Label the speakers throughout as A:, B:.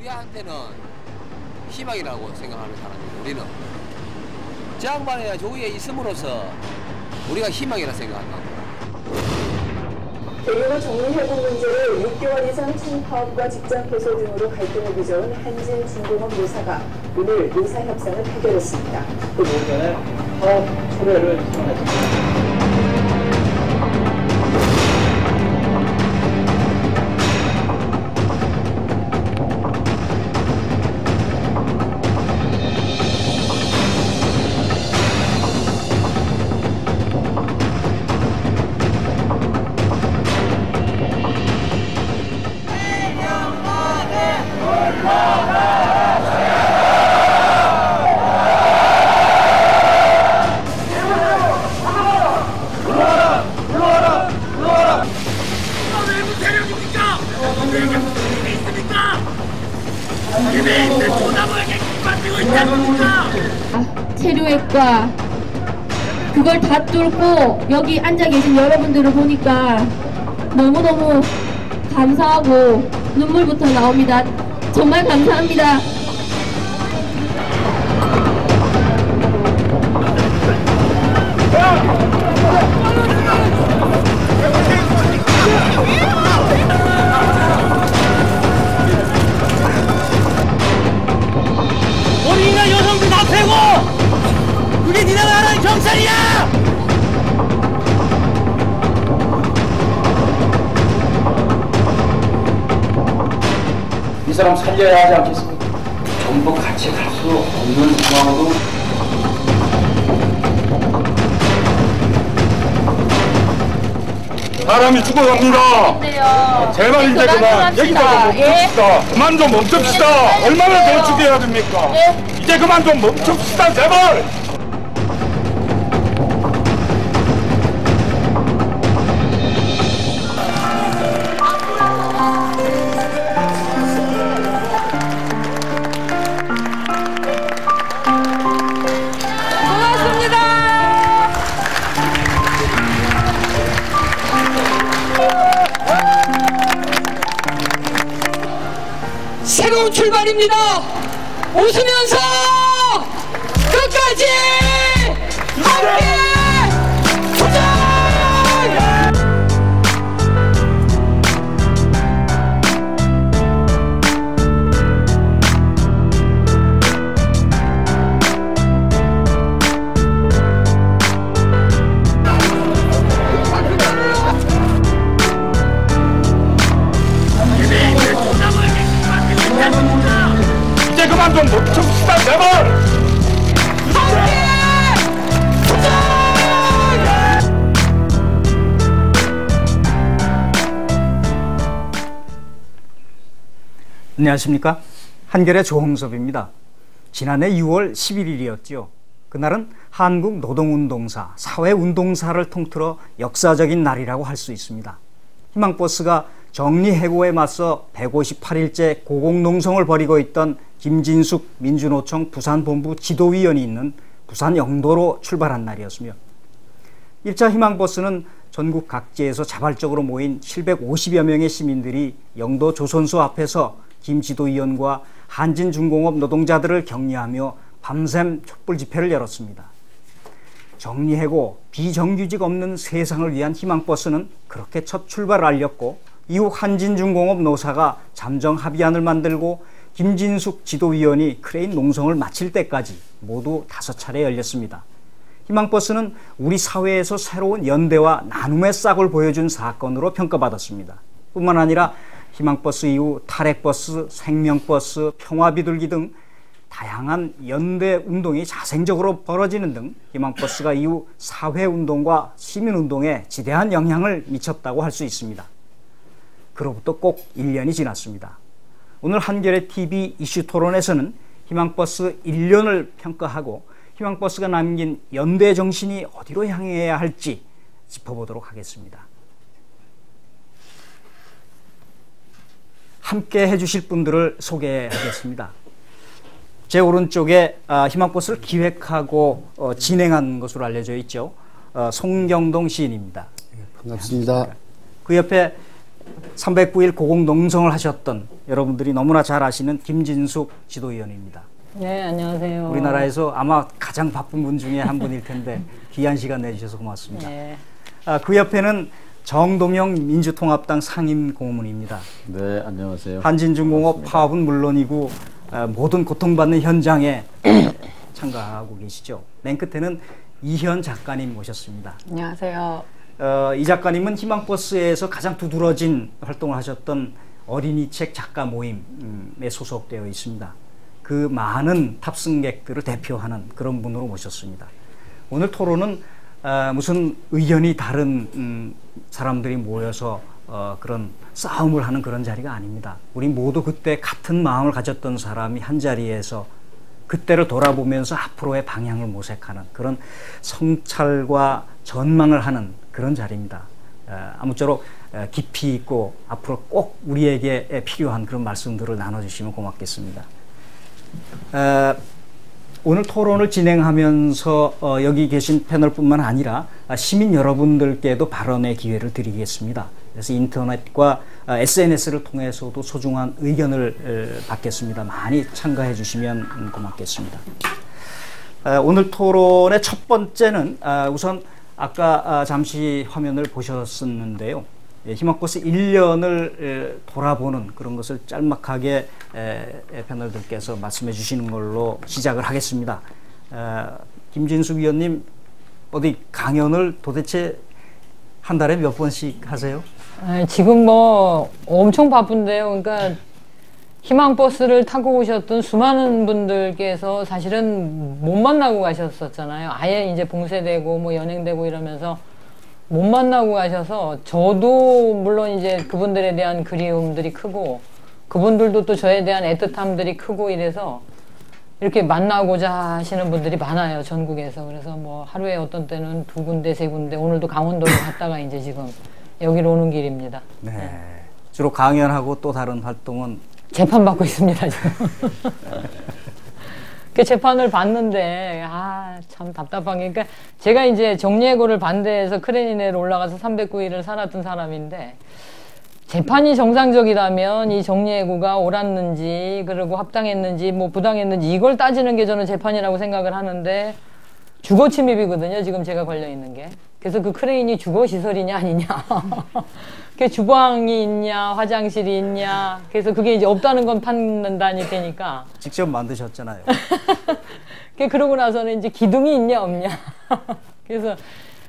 A: 우리한테는 희망이라고 생각하는 사람이에요. 우리는 저 양반의 조위에 있음으로써 우리가 희망이라 생각한다.
B: 대규모 정리해고 문제를 6개월 이상 총파업과 직장 개소 등으로 갈등을 빚어온 한진중공업 노사가 오늘 노사 협상을 타결했습니다.
C: 그 오전에 파업 철회를 선언했습니다.
D: 체류액과 그걸 다 뚫고 여기 앉아 계신 여러분들을 보니까 너무너무 감사하고 눈물부터 나옵니다. 정말 감사합니다.
E: 우리가 여성들 다 패고 그게 니네가 하는 경찰이야!
C: 이 사람 살려야 하지 않겠습니까? 전부 같이 갈 수 없는 상황으로
F: 사람이 죽어갑니다. 제발 이제 그만 얘기가 좀 멈춥시다. 그만 좀 멈춥시다. 얼마나 더 죽여야 됩니까? 이제 그만 좀 멈춥시다. 제발.
G: 새로운 출발입니다. 웃으면서 끝까지 함께 도전!
F: 이제 그만 좀 멈춥시다. 제발.
H: 안녕하십니까. 한겨레 조홍섭입니다. 지난해 6월 11일이었죠. 그날은 한국노동운동사, 사회운동사를 통틀어 역사적인 날이라고 할 수 있습니다. 희망버스가 정리해고에 맞서 158일째 고공농성을 벌이고 있던 김진숙 민주노총 부산본부 지도위원이 있는 부산 영도로 출발한 날이었으며 1차 희망버스는 전국 각지에서 자발적으로 모인 750여 명의 시민들이 영도 조선소 앞에서 김 지도위원과 한진중공업 노동자들을 격려하며 밤샘 촛불 집회를 열었습니다. 정리해고, 비정규직 없는 세상을 위한 희망버스는 그렇게 첫 출발을 알렸고 이후 한진중공업 노사가 잠정 합의안을 만들고 김진숙 지도위원이 크레인 농성을 마칠 때까지 모두 5차례 열렸습니다. 희망버스는 우리 사회에서 새로운 연대와 나눔의 싹을 보여준 사건으로 평가받았습니다. 뿐만 아니라 희망버스 이후 탈핵버스, 생명버스, 평화비둘기 등 다양한 연대 운동이 자생적으로 벌어지는 등 희망버스가 이후 사회운동과 시민운동에 지대한 영향을 미쳤다고 할 수 있습니다. 그로부터 꼭 1년이 지났습니다. 오늘 한겨레 TV 이슈 토론에서는 희망버스 1년을 평가하고 희망버스가 남긴 연대 정신이 어디로 향해야 할지 짚어보도록 하겠습니다. 함께 해주실 분들을 소개하겠습니다. 제 오른쪽에 희망버스를 기획하고 진행한 것으로 알려져 있죠. 송경동 시인입니다.
I: 반갑습니다.
H: 그 옆에 309일 고공농성을 하셨던 여러분들이 너무나 잘 아시는 김진숙 지도위원입니다.
I: 네, 안녕하세요.
H: 우리나라에서 아마 가장 바쁜 분 중에 한 분일 텐데 귀한 시간 내주셔서 고맙습니다.
I: 네.
H: 그 옆에는 정동영 민주통합당 상임고문입니다.
J: 네, 안녕하세요.
H: 한진중공업 파업은 물론이고 모든 고통받는 현장에 참가하고 계시죠. 맨 끝에는 이현 작가님 모셨습니다.
I: 안녕하세요.
H: 이 작가님은 희망버스에서 가장 두드러진 활동을 하셨던 어린이책 작가 모임에 소속되어 있습니다. 그 많은 탑승객들을 대표하는 그런 분으로 모셨습니다. 오늘 토론은 무슨 의견이 다른 사람들이 모여서 그런 싸움을 하는 그런 자리가 아닙니다. 우리 모두 그때 같은 마음을 가졌던 사람이 한 자리에서 그때를 돌아보면서 앞으로의 방향을 모색하는 그런 성찰과 전망을 하는 그런 자리입니다. 아무쪼록 깊이 있고 앞으로 꼭 우리에게 필요한 그런 말씀들을 나눠주시면 고맙겠습니다. 오늘 토론을 진행하면서 여기 계신 패널뿐만 아니라 시민 여러분들께도 발언의 기회를 드리겠습니다. 그래서 인터넷과 SNS를 통해서도 소중한 의견을 받겠습니다. 많이 참가해 주시면 고맙겠습니다. 오늘 토론의 첫 번째는 우선 아까 잠시 화면을 보셨었는데요. 희망버스 1년을 돌아보는 그런 것을 짤막하게 패널들께서 말씀해 주시는 걸로 시작을 하겠습니다. 김진숙 위원님, 어디 강연을 도대체 한 달에 몇 번씩 하세요?
I: 지금 뭐 엄청 바쁜데요. 그러니까 희망버스를 타고 오셨던 수많은 분들께서 사실은 못 만나고 가셨었잖아요. 아예 이제 봉쇄되고 뭐 연행되고 이러면서 못 만나고 가셔서 저도 물론 이제 그분들에 대한 그리움들이 크고 그분들도 또 저에 대한 애틋함들이 크고 이래서 이렇게 만나고자 하시는 분들이 많아요, 전국에서. 그래서 뭐 하루에 어떤 때는 2군데, 3군데, 오늘도 강원도를 갔다가 이제 지금 여기로 오는 길입니다.
H: 네. 네. 주로 강연하고 또 다른 활동은?
I: 재판받고 있습니다, 지금. 그 재판을 받는데 참 답답한 게, 그러니까 제가 이제 정리해고를 반대해서 크레인에 올라가서 309일을 살았던 사람인데 재판이 정상적이라면 이 정리해고가 옳았는지 그리고 합당했는지 뭐 부당했는지 이걸 따지는 게 저는 재판이라고 생각을 하는데 주거 침입이거든요, 지금 제가 걸려 있는 게. 그래서 그 크레인이 주거 시설이냐 아니냐 그 주방이 있냐 화장실이 있냐, 그래서 그게 이제 없다는 건 판단이 되니까.
H: 직접 만드셨잖아요.
I: 그러고 나서는 이제 기둥이 있냐 없냐 그래서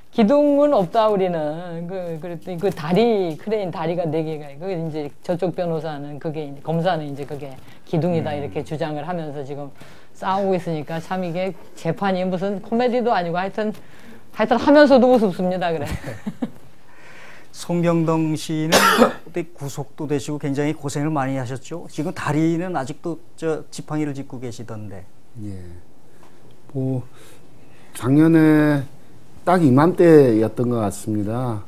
I: 기둥은 없다 우리는. 그랬더니 그 다리, 크레인 다리가 4개가 있고 이제 저쪽 변호사는 그게 이제, 검사는 이제 그게 기둥이다 이렇게 주장을 하면서 지금 싸우고 있으니까 참 이게 재판이 무슨 코미디도 아니고 하여튼 하면서도 우습습니다. 그래.
H: 송경동 씨는 그때 구속도 되시고 굉장히 고생을 많이 하셨죠. 지금 다리는 아직도 지팡이를 짚고 계시던데.
K: 예. 뭐 작년에 딱 이맘때였던 것 같습니다.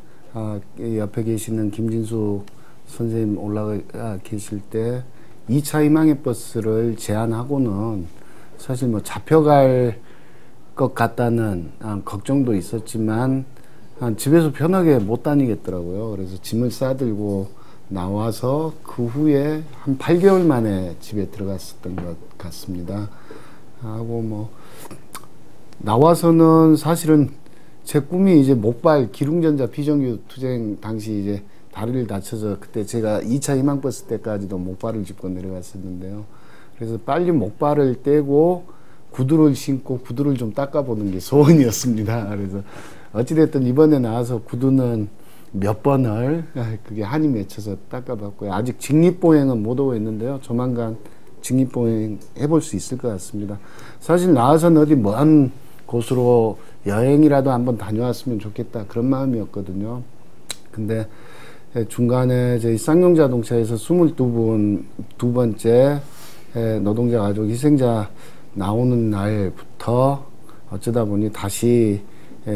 K: 옆에 계시는 김진숙 선생님 올라가 계실 때 2차 희망의 버스를 제안하고는 사실 뭐 잡혀갈 것 같다는 걱정도 있었지만 집에서 편하게 못 다니겠더라고요. 그래서 짐을 싸들고 나와서 그 후에 한 8개월 만에 집에 들어갔었던 것 같습니다. 하고 뭐 나와서는 사실은 제 꿈이 이제 목발 기룽전자 비정규 투쟁 당시 이제 다리를 다쳐서 그때 제가 2차 희망버스 때까지도 목발을 짚고 내려갔었는데요. 그래서 빨리 목발을 떼고 구두를 신고 구두를 좀 닦아보는 게 소원이었습니다. 그래서 어찌됐든 이번에 나와서 구두는 몇 번을 그게 한이 맺혀서 닦아봤고요. 아직 직립보행은 못 오고 있는데요. 조만간 직립보행 해볼 수 있을 것 같습니다. 사실 나와서는 어디 먼 곳으로 여행이라도 한번 다녀왔으면 좋겠다 그런 마음이었거든요. 근데 중간에 저희 쌍용자동차에서 22분 두 번째 노동자 가족 희생자 나오는 날부터 어쩌다 보니 다시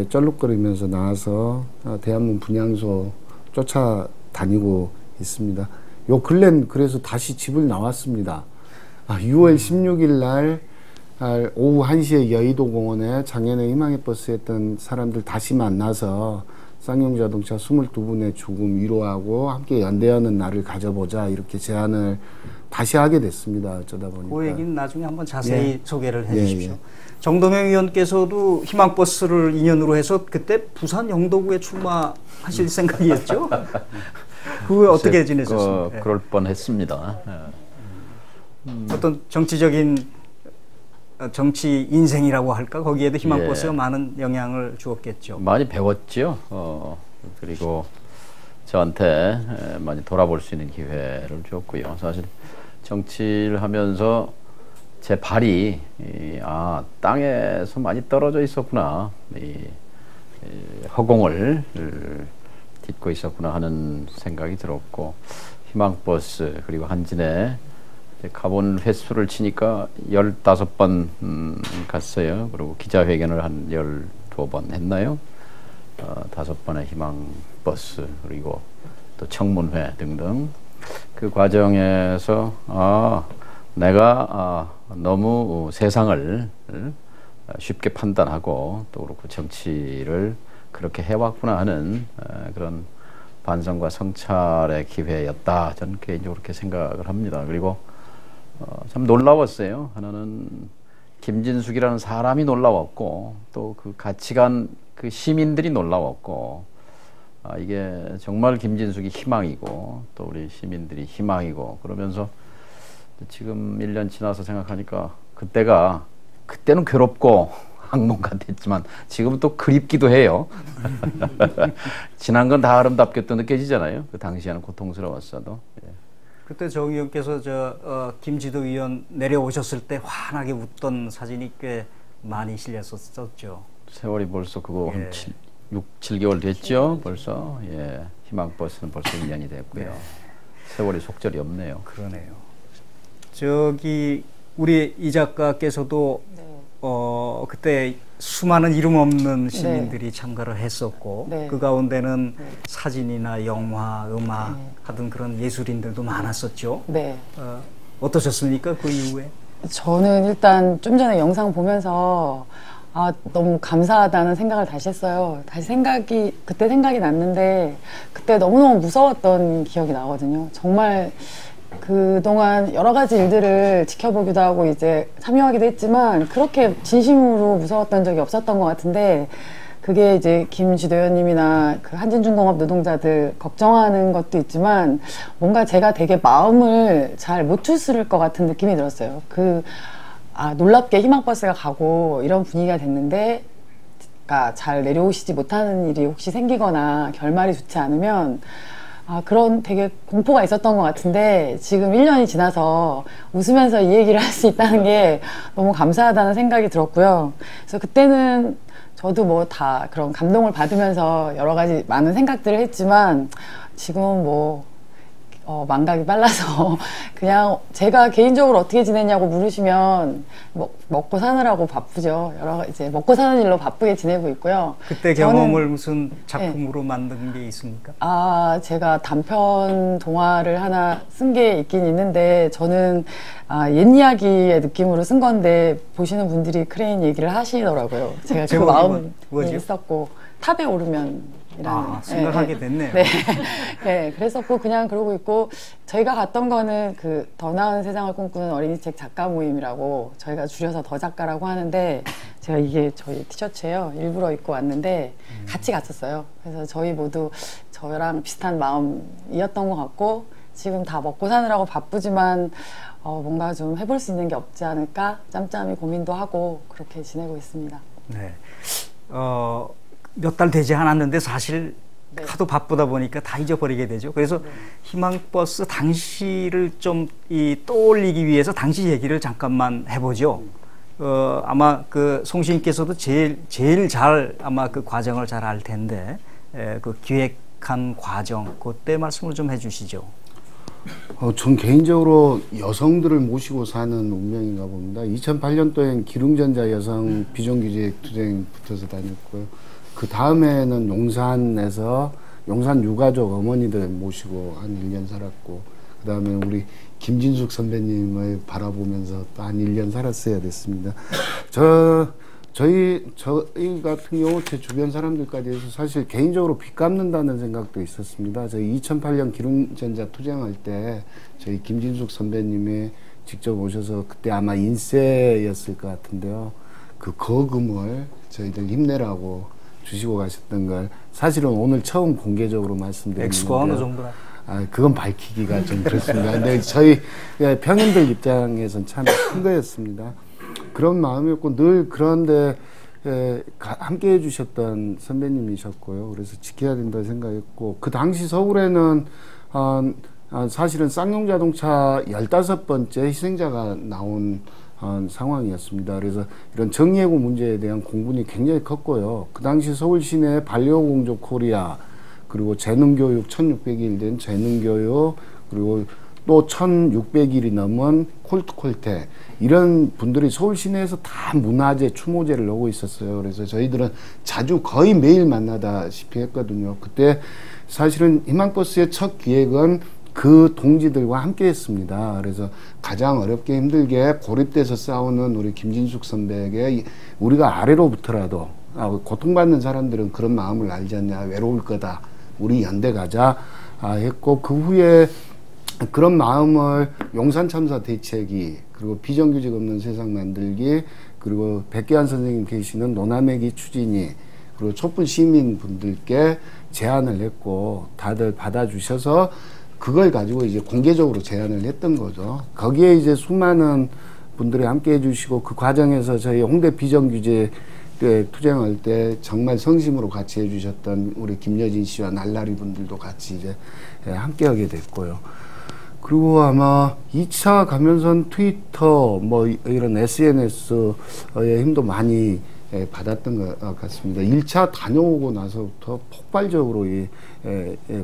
K: 쩔룩거리면서 나와서 대한문 분향소 쫓아다니고 있습니다. 요 근래는 그래서 다시 집을 나왔습니다. 6월 16일 날 오후 1시에 여의도 공원에 작년에 희망의 버스 했던 사람들 다시 만나서 쌍용자동차 22분의 죽음 위로하고 함께 연대하는 날을 가져보자 이렇게 제안을 다시 하게 됐습니다. 어쩌다 보니까.
H: 그 얘기는 나중에 한번 자세히
K: 예.
H: 소개를 해
K: 예,
H: 주십시오.
K: 예.
H: 정동영 의원께서도 희망버스를 인연으로 해서 그때 부산 영도구에 출마하실 생각이었죠? 그거 어떻게 지내셨습니까?
J: 그럴 뻔했습니다.
H: 어떤 정치적인 정치 인생이라고 할까? 거기에도 희망버스가
J: 예.
H: 많은 영향을 주었겠죠.
J: 많이 배웠죠. 그리고 저한테 많이 돌아볼 수 있는 기회를 줬고요. 사실 정치를 하면서 제 발이 땅에서 많이 떨어져 있었구나, 허공을 딛고 있었구나 하는 생각이 들었고, 희망버스 그리고 한진에 가본 횟수를 치니까 15번 갔어요. 그리고 기자회견을 한 12번 했나요? 5번의 희망버스 그리고 또 청문회 등등. 그 과정에서 내가 너무 세상을 쉽게 판단하고 또 그렇고 정치를 그렇게 해왔구나 하는 그런 반성과 성찰의 기회였다. 저는 개인적으로 그렇게 생각을 합니다. 그리고 참 놀라웠어요. 하나는 김진숙이라는 사람이 놀라웠고, 또 그 같이 간 그 시민들이 놀라웠고, 이게 정말 김진숙이 희망이고 또 우리 시민들이 희망이고, 그러면서 지금 1년 지나서 생각하니까 그때는 괴롭고 악몽 같았지만 지금은 또 그립기도 해요. 지난 건 다 아름답게 또 느껴지잖아요. 그 당시에는 고통스러웠어도. 예.
H: 그때 정 의원께서 김지도 의원 내려오셨을 때 환하게 웃던 사진이 꽤 많이 실렸었죠.
J: 세월이 벌써 그거
H: 예.
J: 한 6, 7개월 됐죠. 벌써. 예. 희망버스는 벌써 1년이 됐고요.
H: 네.
J: 세월이 속절이 없네요.
H: 그러네요. 우리 이 작가께서도 그때 수많은 이름 없는 시민들이 참가를 했었고, 그 가운데는 사진이나 영화, 음악 하던 그런 예술인들도 많았었죠.
L: 네.
H: 어떠셨습니까? 그 이후에?
L: 저는 일단 좀 전에 영상 보면서 너무 감사하다는 생각을 다시 했어요. 그때 생각이 났는데, 그때 너무너무 무서웠던 기억이 나거든요. 정말 그동안 여러 가지 일들을 지켜보기도 하고 이제 참여하기도 했지만 그렇게 진심으로 무서웠던 적이 없었던 것 같은데, 그게 이제 김지도 의원님이나 그 한진중공업 노동자들 걱정하는 것도 있지만 뭔가 제가 되게 마음을 잘 못 추스를 것 같은 느낌이 들었어요. 놀랍게 희망버스가 가고 이런 분위기가 됐는데, 잘 내려오시지 못하는 일이 혹시 생기거나 결말이 좋지 않으면 그런 되게 공포가 있었던 것 같은데, 지금 1년이 지나서 웃으면서 이 얘기를 할 수 있다는 게 너무 감사하다는 생각이 들었고요. 그래서 그때는 저도 다 그런 감동을 받으면서 여러 가지 많은 생각들을 했지만, 지금은 망각이 빨라서 그냥 제가 개인적으로 어떻게 지냈냐고 물으시면 먹고 사느라고 바쁘죠. 이제 먹고 사는 일로 바쁘게 지내고 있고요.
H: 그때 경험을 무슨 작품으로 만든 게 있습니까?
L: 제가 단편 동화를 하나 쓴 게 있긴 있는데, 저는 옛 이야기의 느낌으로 쓴 건데 보시는 분들이 크레인 얘기를 하시더라고요. 제가 그 마음이 있었고, 탑에 오르면
H: 생각하게 됐네요.
L: 네, 그랬었고 그냥 그러고 있고, 저희가 갔던 거는 그 더 나은 세상을 꿈꾸는 어린이책 작가 모임이라고, 저희가 줄여서 더 작가라고 하는데, 제가 이게 저희 티셔츠예요. 일부러 입고 왔는데 같이 갔었어요. 그래서 저희 모두 저랑 비슷한 마음이었던 것 같고, 지금 다 먹고 사느라고 바쁘지만 뭔가 좀 해볼 수 있는 게 없지 않을까 짬짬이 고민도 하고 그렇게 지내고 있습니다.
H: 네. 몇 달 되지 않았는데 사실 하도 바쁘다 보니까 다 잊어버리게 되죠. 그래서 희망버스 당시를 좀 떠올리기 위해서 당시 얘기를 잠깐만 해보죠. 아마 그 송시인께서도 제일 잘 아마 그 과정을 잘 알 텐데, 그 기획한 과정, 그때 말씀을 좀 해주시죠.
K: 전 개인적으로 여성들을 모시고 사는 운명인가 봅니다. 2008년도엔 기룽전자 여성 비정규직 투쟁 붙어서 다녔고요. 그 다음에는 용산에서 용산 유가족 어머니들 모시고 한 1년 살았고, 그 다음에 우리 김진숙 선배님을 바라보면서 또 한 1년 살았어야 됐습니다. 저희 같은 경우 제 주변 사람들까지 해서 사실 개인적으로 빚 갚는다는 생각도 있었습니다. 저희 2008년 기름전자 투쟁할 때 저희 김진숙 선배님이 직접 오셔서 그때 아마 인세였을 것 같은데요. 그 거금을 저희들 힘내라고 주시고 가셨던 걸 사실은 오늘 처음 공개적으로 말씀드리는데요.
H: 액수가 어느 정도나?
K: 그건 밝히기가 좀 그렇습니다. 근데 저희 평인들 입장에선 참 큰 거였습니다. 그런 마음이었고 늘 그런데 함께 해주셨던 선배님이셨고요. 그래서 지켜야 된다 생각했고 그 당시 서울에는 사실은 쌍용자동차 15번째 희생자가 나온 상황이었습니다. 그래서 이런 정예고 문제에 대한 공분이 굉장히 컸고요. 그 당시 서울 시내 반려공조 코리아 그리고 재능교육 1600일 된 재능교육 그리고 또 1600일이 넘은 콜트콜테 이런 분들이 서울 시내에서 다 문화재, 추모제를 하고 있었어요. 그래서 저희들은 자주 거의 매일 만나다시피 했거든요. 그때 사실은 희망버스의 첫 기획은 그 동지들과 함께 했습니다. 그래서 가장 어렵게 힘들게 고립돼서 싸우는 우리 김진숙 선배에게 우리가 아래로부터라도 고통받는 사람들은 그런 마음을 알지 않냐, 외로울 거다, 우리 연대 가자 했고 그 후에 그런 마음을 용산참사 대책이 그리고 비정규직 없는 세상 만들기 그리고 백계환 선생님 계시는 노남의기 추진이 그리고 촛불 시민분들께 제안을 했고 다들 받아주셔서 그걸 가지고 이제 공개적으로 제안을 했던 거죠. 거기에 이제 수많은 분들이 함께 해주시고 그 과정에서 저희 홍대 비정규직 때 투쟁할 때 정말 성심으로 같이 해주셨던 우리 김여진 씨와 날라리 분들도 같이 이제 함께 하게 됐고요. 그리고 아마 2차 가면선 트위터 뭐 이런 SNS의 힘도 많이 받았던 것 같습니다. 1차 다녀오고 나서부터 폭발적으로 이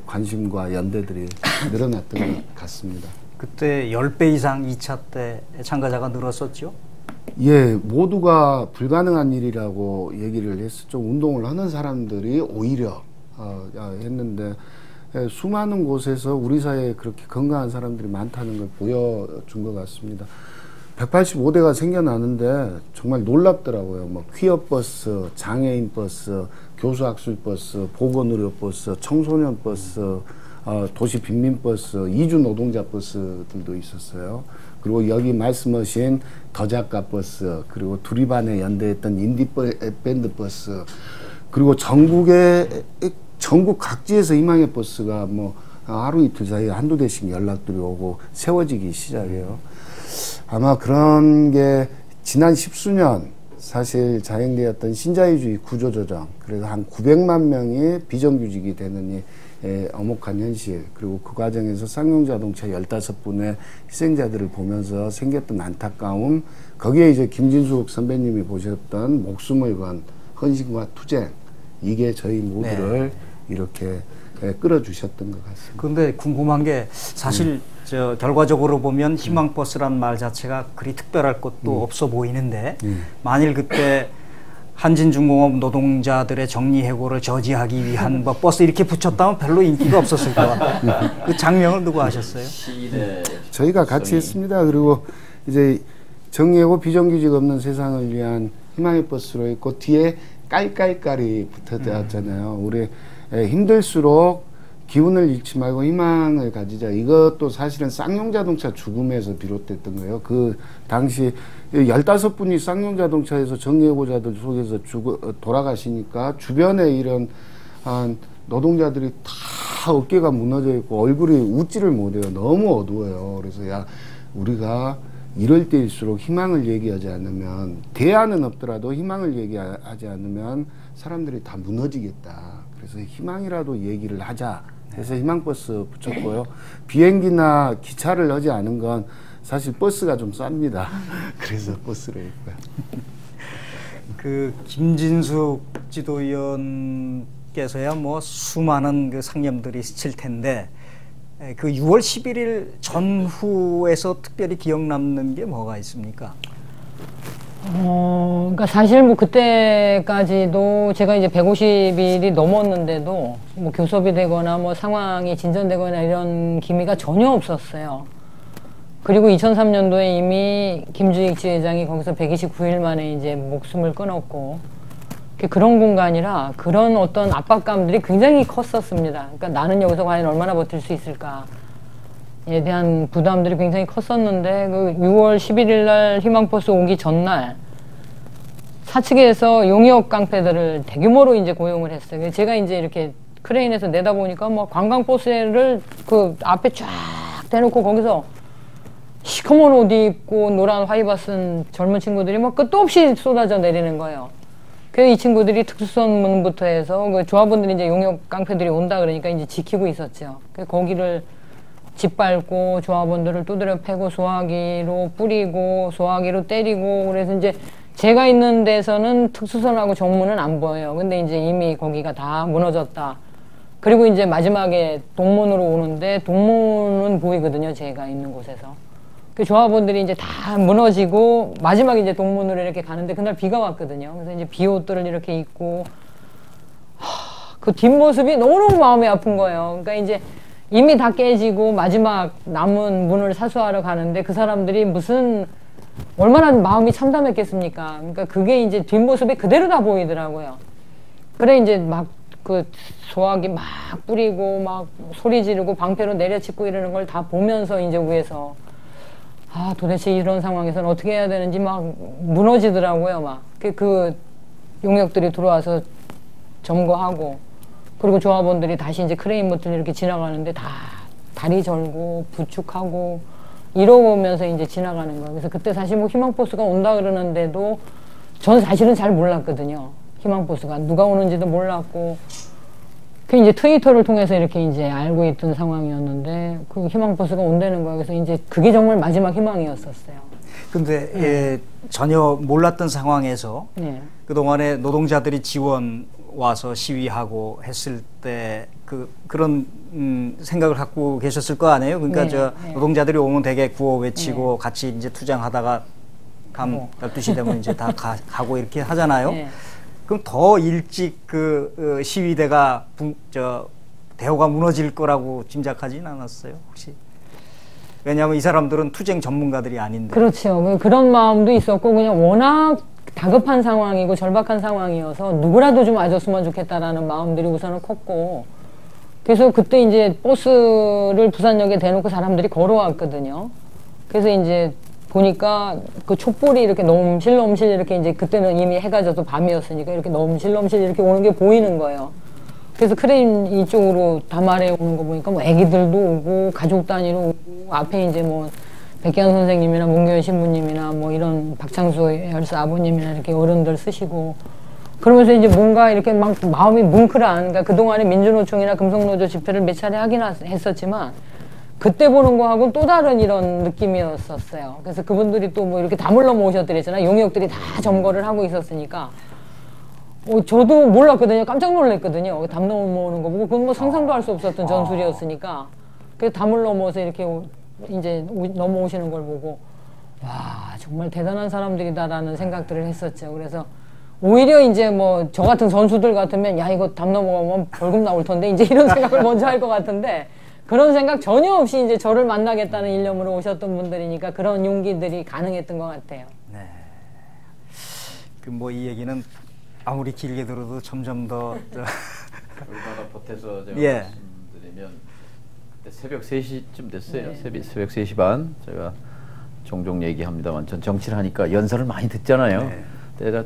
K: 관심과 연대들이 늘어났던 것 같습니다.
H: 그때 10배 이상 2차 때 참가자가 늘었었죠?
K: 예, 모두가 불가능한 일이라고 얘기를 했었죠. 운동을 하는 사람들이 오히려 했는데 수많은 곳에서 우리 사회에 그렇게 건강한 사람들이 많다는 걸 보여준 것 같습니다. 185대가 생겨나는데 정말 놀랍더라고요. 뭐 퀴어버스, 장애인버스, 교수학술버스, 보건의료버스, 청소년버스, 도시 빈민버스, 이주 노동자 버스들도 있었어요. 그리고 여기 말씀하신 더작가버스, 그리고 두리반에 연대했던 인디밴드 버스, 그리고 전국 각지에서 희망의 버스가 뭐 하루 이틀 사이에 한두 대씩 연락들이 오고 세워지기 시작해요. 아마 그런 게 지난 10수년 사실 자행되었던 신자유주의 구조조정, 그래서 한 900만 명이 비정규직이 되는 이 엄혹한 현실, 그리고 그 과정에서 쌍용자동차 15분의 희생자들을 보면서 생겼던 안타까움, 거기에 이제 김진숙 선배님이 보셨던 목숨을 건 헌신과 투쟁, 이게 저희 모두를 이렇게 끌어주셨던 것 같습니다.
H: 그런데 궁금한 게 사실 결과적으로 보면 희망버스란 말 자체가 그리 특별할 것도 없어 보이는데 만일 그때 한진중공업 노동자들의 정리해고를 저지하기 위한 뭐 버스 이렇게 붙였다면 별로 인기가 없었을 것 같아요. 그 장명을 누구 하셨어요?
K: 저희가 같이 했습니다. 그리고 이제 정리해고 비정규직 없는 세상을 위한 희망의 버스로 있고 뒤에 깔깔깔이 붙어졌잖아요. 우리 힘들수록 기운을 잃지 말고 희망을 가지자. 이것도 사실은 쌍용자동차 죽음에서 비롯됐던 거예요. 그 당시 15분이 쌍용자동차에서 정리해고자들 속에서 돌아가시니까 주변에 이런 노동자들이 다 어깨가 무너져 있고 얼굴이 웃지를 못해요. 너무 어두워요. 그래서 야, 우리가 이럴 때일수록 희망을 얘기하지 않으면, 대안은 없더라도 희망을 얘기하지 않으면 사람들이 다 무너지겠다. 그래서 희망이라도 얘기를 하자 해서 희망버스 붙였고요. 비행기나 기차를 하지 않은 건 사실 버스가 좀 쌉니다. 그래서 버스로 했고요.
H: 그 김진숙 지도위원께서야 뭐 수많은 그 상념들이 스칠 텐데 그 6월 11일 전후에서 특별히 기억 남는 게 뭐가 있습니까?
I: 그러니까 사실 뭐 그때까지도 제가 이제 150일이 넘었는데도 뭐 교섭이 되거나 뭐 상황이 진전되거나 이런 기미가 전혀 없었어요. 그리고 2003년도에 이미 김주익 지회장이 거기서 129일 만에 이제 목숨을 끊었고, 그런 공간이라 그런 어떤 압박감들이 굉장히 컸었습니다. 그러니까 나는 여기서 과연 얼마나 버틸 수 있을까에 대한 부담들이 굉장히 컸었는데, 그 6월 11일 날 희망버스 오기 전날 사측에서 용역 깡패들을 대규모로 이제 고용을 했어요. 제가 이제 이렇게 크레인에서 내다보니까 뭐 관광버스를 그 앞에 쫙 대놓고 거기서 시커먼 옷 입고 노란 화이바 쓴 젊은 친구들이 뭐 끝도 없이 쏟아져 내리는 거예요. 그래서 이 친구들이 특수선문부터 해서 그 조합원들이 이제 용역 깡패들이 온다 그러니까 이제 지키고 있었죠. 그래서 거기를 짓밟고 조합원들을 두드려 패고 소화기로 뿌리고 소화기로 때리고, 그래서 이제 제가 있는 데서는 특수선하고 정문은 안 보여요. 근데 이제 이미 거기가 다 무너졌다. 그리고 이제 마지막에 동문으로 오는데 동문은 보이거든요. 제가 있는 곳에서. 그 조합원들이 이제 다 무너지고 마지막에 이제 동문으로 이렇게 가는데 그날 비가 왔거든요. 그래서 이제 비옷들을 이렇게 입고 그 뒷모습이 너무너무 마음이 아픈 거예요. 그러니까 이제 이미 다 깨지고 마지막 남은 문을 사수하러 가는데 그 사람들이 무슨 얼마나 마음이 참담했겠습니까? 그러니까 그게 이제 뒷모습이 그대로 다 보이더라고요. 그래 이제 막 그 소화기 막 뿌리고 막 소리 지르고 방패로 내려치고 이러는 걸 다 보면서 이제 위에서 아 도대체 이런 상황에서는 어떻게 해야 되는지 막 무너지더라고요. 막 그 용역들이 들어와서 점거하고, 그리고 조합원들이 다시 이제 크레인 모틀 이렇게 지나가는데 다 다리 절고 부축하고 이러면서 이제 지나가는 거예요. 그래서 그때 사실 뭐 희망버스가 온다 그러는데도 저는 사실은 잘 몰랐거든요. 희망버스가 누가 오는지도 몰랐고, 그 이제 트위터를 통해서 이렇게 이제 알고 있던 상황이었는데 그 희망버스가 온다는 거예요. 그래서 이제 그게 정말 마지막 희망이었었어요.
H: 근데 예, 전혀 몰랐던 상황에서 그동안에 노동자들이 지원 와서 시위하고 했을 때 그런 생각을 갖고 계셨을 거 아니에요? 그러니까 노동자들이 오면 되게 구호 외치고 같이 이제 투쟁하다가 밤 12시 되면 이제 다 가고 이렇게 하잖아요. 그럼 더 일찍 그 시위대가 대우가 무너질 거라고 짐작하진 않았어요, 혹시? 왜냐하면 이 사람들은 투쟁 전문가들이 아닌데.
I: 그렇죠. 그런 마음도 있었고, 그냥 워낙 다급한 상황이고 절박한 상황이어서 누구라도 좀 와줬으면 좋겠다라는 마음들이 우선은 컸고, 그래서 그때 이제 버스를 부산역에 대놓고 사람들이 걸어왔거든요. 그래서 이제 보니까 그 촛불이 이렇게 넘실넘실 이렇게 이제 그때는 이미 해가 져서 밤이었으니까 이렇게 넘실넘실 이렇게 오는 게 보이는 거예요. 그래서 크레인 이쪽으로 담아래 오는 거 보니까 뭐 애기들도 오고 가족 단위로 오고, 앞에 이제 뭐 백기환 선생님이나 문교현 신부님이나 뭐 이런 박창수 열사 아버님이나 이렇게 어른들 쓰시고, 그러면서 이제 뭔가 이렇게 막 마음이 뭉클한, 그러니까 그동안에 민주노총이나 금속노조 집회를 몇 차례 하긴 했었지만 그때 보는 거하고는 또 다른 이런 느낌이었었어요. 그래서 그분들이 또 뭐 이렇게 담을 넘어 오셨더랬잖아요. 용역들이 다 점거를 하고 있었으니까. 저도 몰랐거든요. 깜짝 놀랐거든요. 담 넘어오는 거 보고. 그건 뭐 상상도 할 수 없었던 전술이었으니까. 그래서 담을 넘어서 이렇게 이제 넘어오시는 걸 보고 와 정말 대단한 사람들이다라는 생각들을 했었죠. 그래서 오히려 이제 뭐 저 같은 선수들 같으면 야 이거 담 넘어가면 벌금 나올 텐데 이제 이런 생각을 먼저 할 것 같은데, 그런 생각 전혀 없이 이제 저를 만나겠다는 일념으로 오셨던 분들이니까 그런 용기들이 가능했던 것 같아요.
H: 네. 그 뭐 이 얘기는 아무리 길게 들어도 점점 더
J: 얼마나 보태서 제가
H: 예.
J: 말씀드리면 그때 새벽 3시쯤 됐어요. 새벽 3시 반. 제가 종종 얘기합니다만 전 정치를 하니까 연설을 많이 듣잖아요.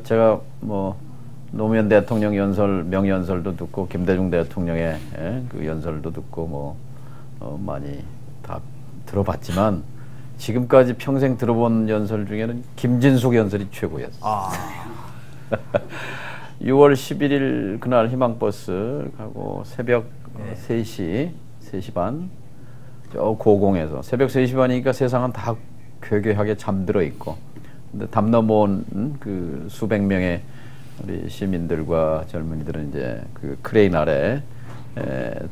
J: 제가 뭐 노무현 대통령 연설, 명연설도 듣고 김대중 대통령의 그 연설도 듣고 뭐 많이 다 들어봤지만 지금까지 평생 들어본 연설 중에는 김진숙 연설이 최고였어요. 6월 11일 그날 희망버스 가고 새벽 3시 반 저 고공에서 새벽 3시 반이니까 세상은 다 괴괴하게 잠들어 있고, 근데 담 넘어온 그 수백 명의 우리 시민들과 젊은이들은 이제 그 크레인 아래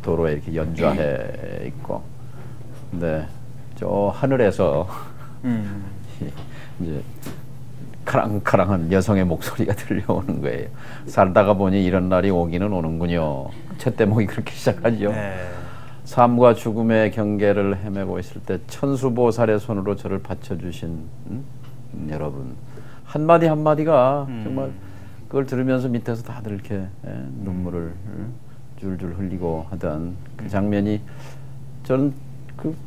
J: 도로에 이렇게 연주해 있고, 근데 저 하늘에서 이제 카랑카랑한 여성의 목소리가 들려오는 거예요. 살다가 보니 이런 날이 오기는 오는군요. 첫 대목이 그렇게 시작하죠. 삶과 죽음의 경계를 헤매고 있을 때 천수보살의 손으로 저를 받쳐주신 여러분 한마디 한마디가 정말 그걸 들으면서 밑에서 다들 이렇게 눈물을 줄줄 흘리고 하던 그 장면이 저는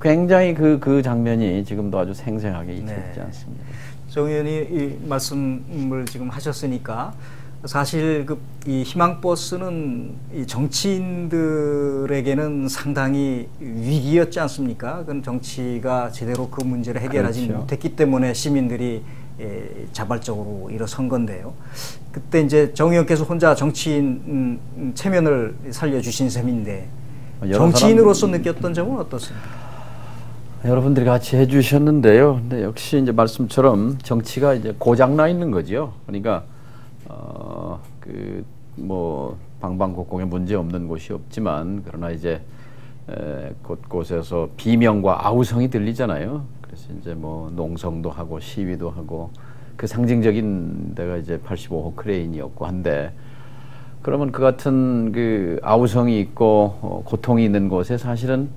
J: 굉장히 그 장면이 지금도 아주 생생하게 잊혀지지 않습니다.
H: 정 의원이 이 말씀을 지금 하셨으니까 사실 이 희망버스는 이 정치인들에게는 상당히 위기였지 않습니까? 그건 정치가 제대로 그 문제를 해결하지
J: 그렇죠.
H: 못했기 때문에 시민들이 자발적으로 일어선 건데요. 그때 이제 정 의원께서 혼자 정치인 체면을 살려주신 셈인데 정치인으로서 느꼈던 점은 어떻습니까?
J: 여러분들이 같이 해주셨는데요. 근데 역시 이제 말씀처럼 정치가 이제 고장나 있는 거죠. 그러니까 뭐 방방곡곡에 문제 없는 곳이 없지만 그러나 이제 곳곳에서 비명과 아우성이 들리잖아요. 그래서 이제 뭐 농성도 하고 시위도 하고 그 상징적인 데가 이제 85호 크레인이었고 한데 그러면 그 같은 그 아우성이 있고 고통이 있는 곳에 사실은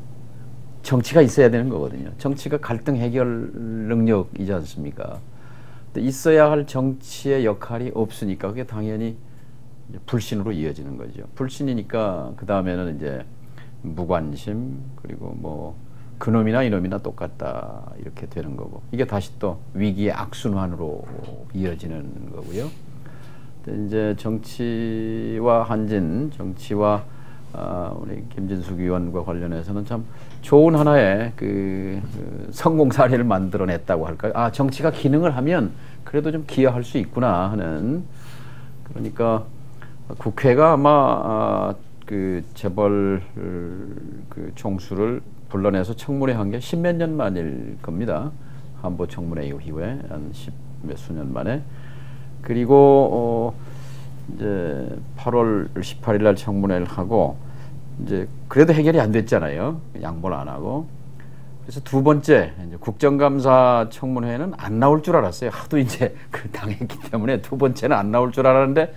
J: 정치가 있어야 되는 거거든요. 정치가 갈등 해결 능력이지 않습니까? 근데 있어야 할 정치의 역할이 없으니까 그게 당연히 불신으로 이어지는 거죠. 불신이니까 그 다음에는 이제 무관심 그리고 뭐 그놈이나 이놈이나 똑같다 이렇게 되는 거고 이게 다시 또 위기의 악순환으로 이어지는 거고요. 근데 이제 정치와 한진 정치와 우리 김진숙 의원과 관련해서는 참 좋은 하나의 그 성공 사례를 만들어냈다고 할까요? 아 정치가 기능을 하면 그래도 좀 기여할 수 있구나 하는 그러니까 국회가 아마 그 재벌 그 총수를 불러내서 청문회 한 게 10몇 년 만일 겁니다. 한보 청문회 이후에 한 10몇 수년 만에 그리고 이제 8월 18일 날 청문회를 하고 이제 그래도 해결이 안 됐잖아요. 양보를 안 하고. 그래서 두 번째 이제 국정감사 청문회는 안 나올 줄 알았어요. 하도 이제 그 당했기 때문에 두 번째는 안 나올 줄 알았는데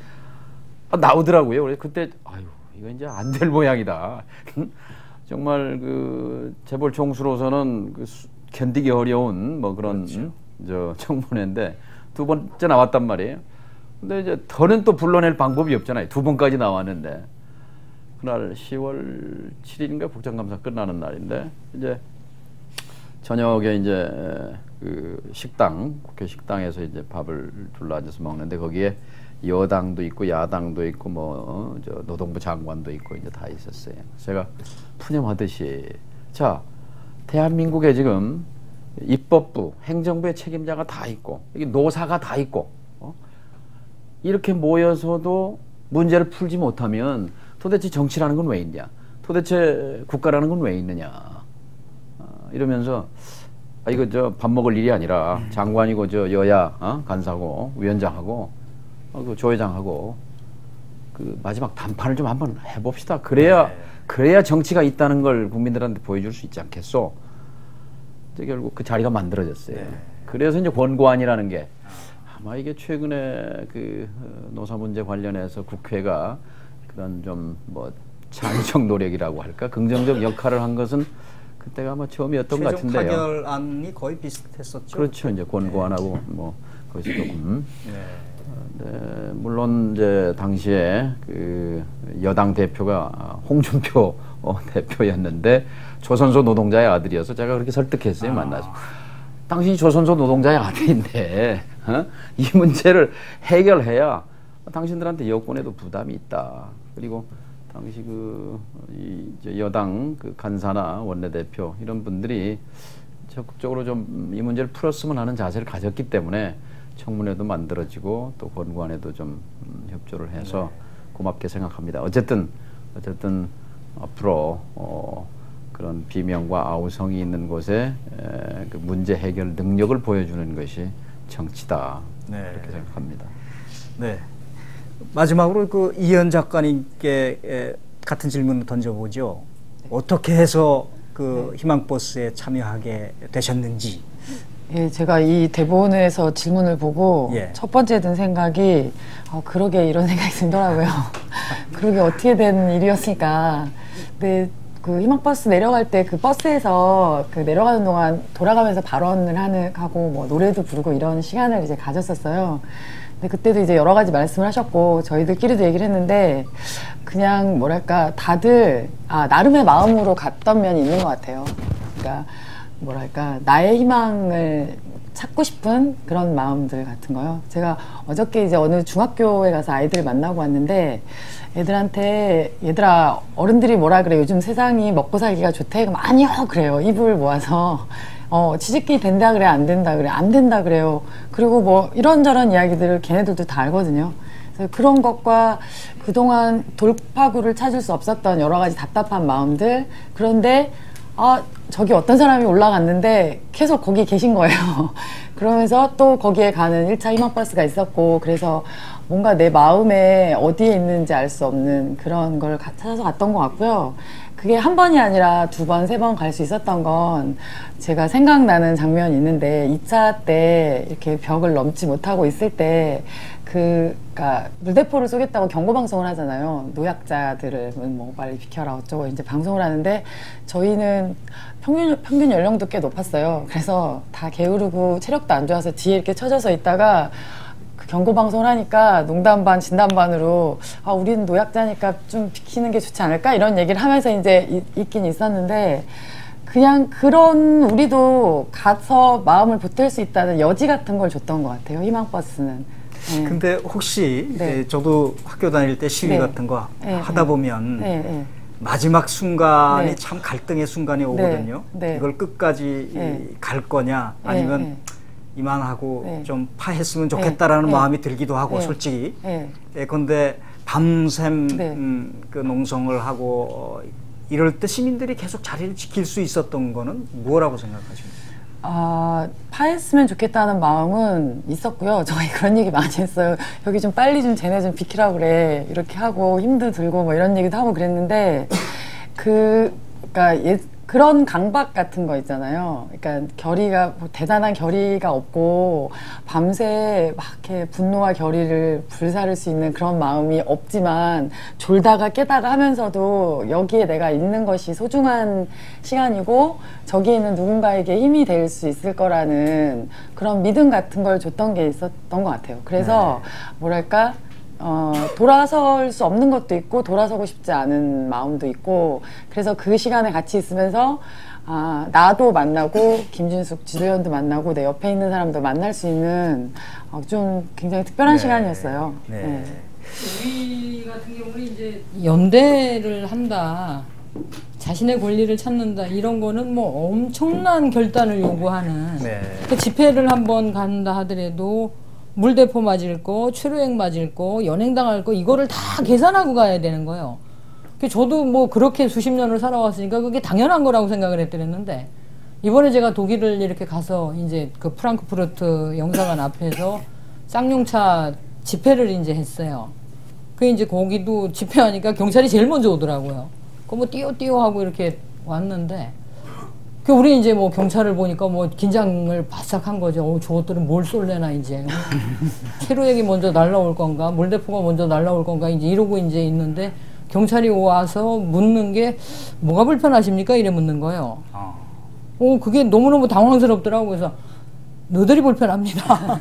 J: 나오더라고요. 그래서 그때 아유 이거 이제 안 될 모양이다. 정말 그 재벌 총수로서는 그 견디기 어려운 뭐 그런
H: 그렇죠.
J: 저 청문회인데 두 번째 나왔단 말이에요. 근데 이제 더는 또 불러낼 방법이 없잖아요. 두 번까지 나왔는데 그날 10월 7일인가 국정감사 끝나는 날인데 이제 저녁에 이제 그 식당 국회 식당에서 이제 밥을 둘러 앉아서 먹는데 거기에 여당도 있고 야당도 있고 뭐 저 노동부 장관도 있고 이제 다 있었어요. 제가 푸념하듯이 자 대한민국에 지금 입법부, 행정부의 책임자가 다 있고 여기 노사가 다 있고 이렇게 모여서도 문제를 풀지 못하면 도대체 정치라는 건 왜 있냐? 도대체 국가라는 건 왜 있느냐? 이러면서 이거 저 밥 먹을 일이 아니라 장관이고 저 여야 간사고 위원장하고 그 조회장하고 그 마지막 담판을 좀 한번 해봅시다. 그래야 정치가 있다는 걸 국민들한테 보여줄 수 있지 않겠소? 이제 결국 그 자리가 만들어졌어요. 그래서 이제 권고안이라는 게 아마 이게 최근에 그 노사 문제 관련해서 국회가 그런 좀 뭐 창의적 노력이라고 할까 긍정적 역할을 한 것은 그때가 아마 처음이었던 것 같은데요.
H: 최종 타결안이 거의 비슷했었죠.
J: 그렇죠. 이제 권고안하고 뭐 그것이 조금. 네, 물론 이제 당시에 그 여당 대표가 홍준표 대표였는데 조선소 노동자의 아들이어서 제가 그렇게 설득했어요. 만나서. 당신이 조선소 노동자의 아들인데 이 문제를 해결해야 당신들한테 여권에도 부담이 있다. 그리고 당시 이제 여당 그 간사나 원내대표 이런 분들이 적극적으로 좀 이 문제를 풀었으면 하는 자세를 가졌기 때문에 청문회도 만들어지고 또 권고안에도 좀 협조를 해서 고맙게 생각합니다. 어쨌든 앞으로 그런 비명과 아우성이 있는 곳에 그 문제 해결 능력을 보여주는 것이 정치다. 그렇게 생각합니다.
H: 네. 마지막으로 그 이현 작가님께 같은 질문을 던져보죠. 어떻게 해서 그 희망버스에 참여하게 되셨는지.
L: 예, 제가 이 대본에서 질문을 보고 첫 번째 든 생각이 그러게 이런 생각이 들더라고요. 그러게 어떻게 된 일이었을까. 근데 그 희망버스 내려갈 때 그 버스에서 그 내려가는 동안 돌아가면서 발언을 하고 뭐 노래도 부르고 이런 시간을 이제 가졌었어요. 근데 그때도 이제 여러 가지 말씀을 하셨고 저희들끼리도 얘기를 했는데 그냥 뭐랄까 다들 나름의 마음으로 갔던 면이 있는 것 같아요. 그러니까 뭐랄까 나의 희망을 찾고 싶은 그런 마음들 같은 거요. 제가 어저께 이제 어느 중학교에 가서 아이들을 만나고 왔는데 애들한테 얘들아 어른들이 뭐라 그래 요즘 세상이 먹고 살기가 좋대 많이 그래요. 입을 모아서 취직이 된다 그래 안 된다 그래 안 된다 그래요. 그리고 뭐 이런저런 이야기들을 걔네들도 다 알거든요. 그래서 그런 것과 그동안 돌파구를 찾을 수 없었던 여러 가지 답답한 마음들 그런데 저기 어떤 사람이 올라갔는데 계속 거기 계신 거예요. 그러면서 또 거기에 가는 1차 희망버스가 있었고 그래서 뭔가 내 마음에 어디에 있는지 알 수 없는 그런 걸 찾아서 갔던 것 같고요. 그게 한 번이 아니라 2번, 3번 갈 수 있었던 건 제가 생각나는 장면이 있는데 2차 때 이렇게 벽을 넘지 못하고 있을 때 그러니까 물대포를 쏘겠다고 경고방송을 하잖아요. 노약자들을 뭐 빨리 비켜라 어쩌고 이제 방송을 하는데 저희는 평균 연령도 꽤 높았어요. 그래서 다 게으르고 체력도 안 좋아서 뒤에 이렇게 처져서 있다가 그 경고방송을 하니까 농담 반 진담 반으로 우리는 노약자니까 좀 비키는 게 좋지 않을까 이런 얘기를 하면서 이제 있긴 있었는데 그냥 그런 우리도 가서 마음을 보탤 수 있다는 여지 같은 걸 줬던 것 같아요. 희망버스는. 네.
H: 근데 혹시 저도 학교 다닐 때 시위 같은 거 하다 보면 마지막 순간이 참 갈등의 순간이 오거든요. 이걸 끝까지 갈 거냐 아니면 이만하고 좀 파했으면 좋겠다라는 마음이 들기도 하고 솔직히 근데 밤샘 그 농성을 하고 이럴 때 시민들이 계속 자리를 지킬 수 있었던 거는 뭐라고 생각하십니까?
L: 파했으면 좋겠다는 마음은 있었고요. 저희 그런 얘기 많이 했어요. 여기 좀 빨리 좀 쟤네 좀 비키라고 그래. 이렇게 하고 힘도 들고 뭐 이런 얘기도 하고 그랬는데 그러니까 그런 강박 같은 거 있잖아요. 그러니까 결의가 대단한 결의가 없고 밤새 막 이렇게 분노와 결의를 불사를 수 있는 그런 마음이 없지만 졸다가 깨다가 하면서도 여기에 내가 있는 것이 소중한 시간이고 저기에 있는 누군가에게 힘이 될 수 있을 거라는 그런 믿음 같은 걸 줬던 게 있었던 것 같아요. 그래서 뭐랄까 돌아설 수 없는 것도 있고 돌아서고 싶지 않은 마음도 있고 그래서 그 시간에 같이 있으면서 나도 만나고 김진숙 지도위원도 만나고 내 옆에 있는 사람도 만날 수 있는 좀 굉장히 특별한 시간이었어요.
I: 우리 같은 경우는 이제 연대를 한다 자신의 권리를 찾는다 이런 거는 뭐 엄청난 결단을 요구하는 그 집회를 한번 간다 하더라도 물대포 맞을 거, 추루액 맞을 거, 연행당할 거 이거를 다 계산하고 가야 되는 거예요. 저도 뭐 그렇게 수십 년을 살아왔으니까 그게 당연한 거라고 생각을 했더랬는데 이번에 제가 독일을 이렇게 가서 이제 그 프랑크푸르트 영사관 앞에서 쌍용차 집회를 이제 했어요. 그 이제 거기도 집회하니까 경찰이 제일 먼저 오더라고요. 그 뭐 띄워 하고 이렇게 왔는데 우리 이제 뭐 경찰을 보니까 뭐 긴장을 바싹 한 거죠. 저것들은 뭘 쏠래나 이제. 체류액이 먼저 날라올 건가, 물대포가 먼저 날라올 건가 이제 이러고 이제 있는데 경찰이 와서 묻는 게 뭐가 불편하십니까? 이래 묻는 거예요. 그게 너무너무 당황스럽더라고. 그래서 너들이 불편합니다.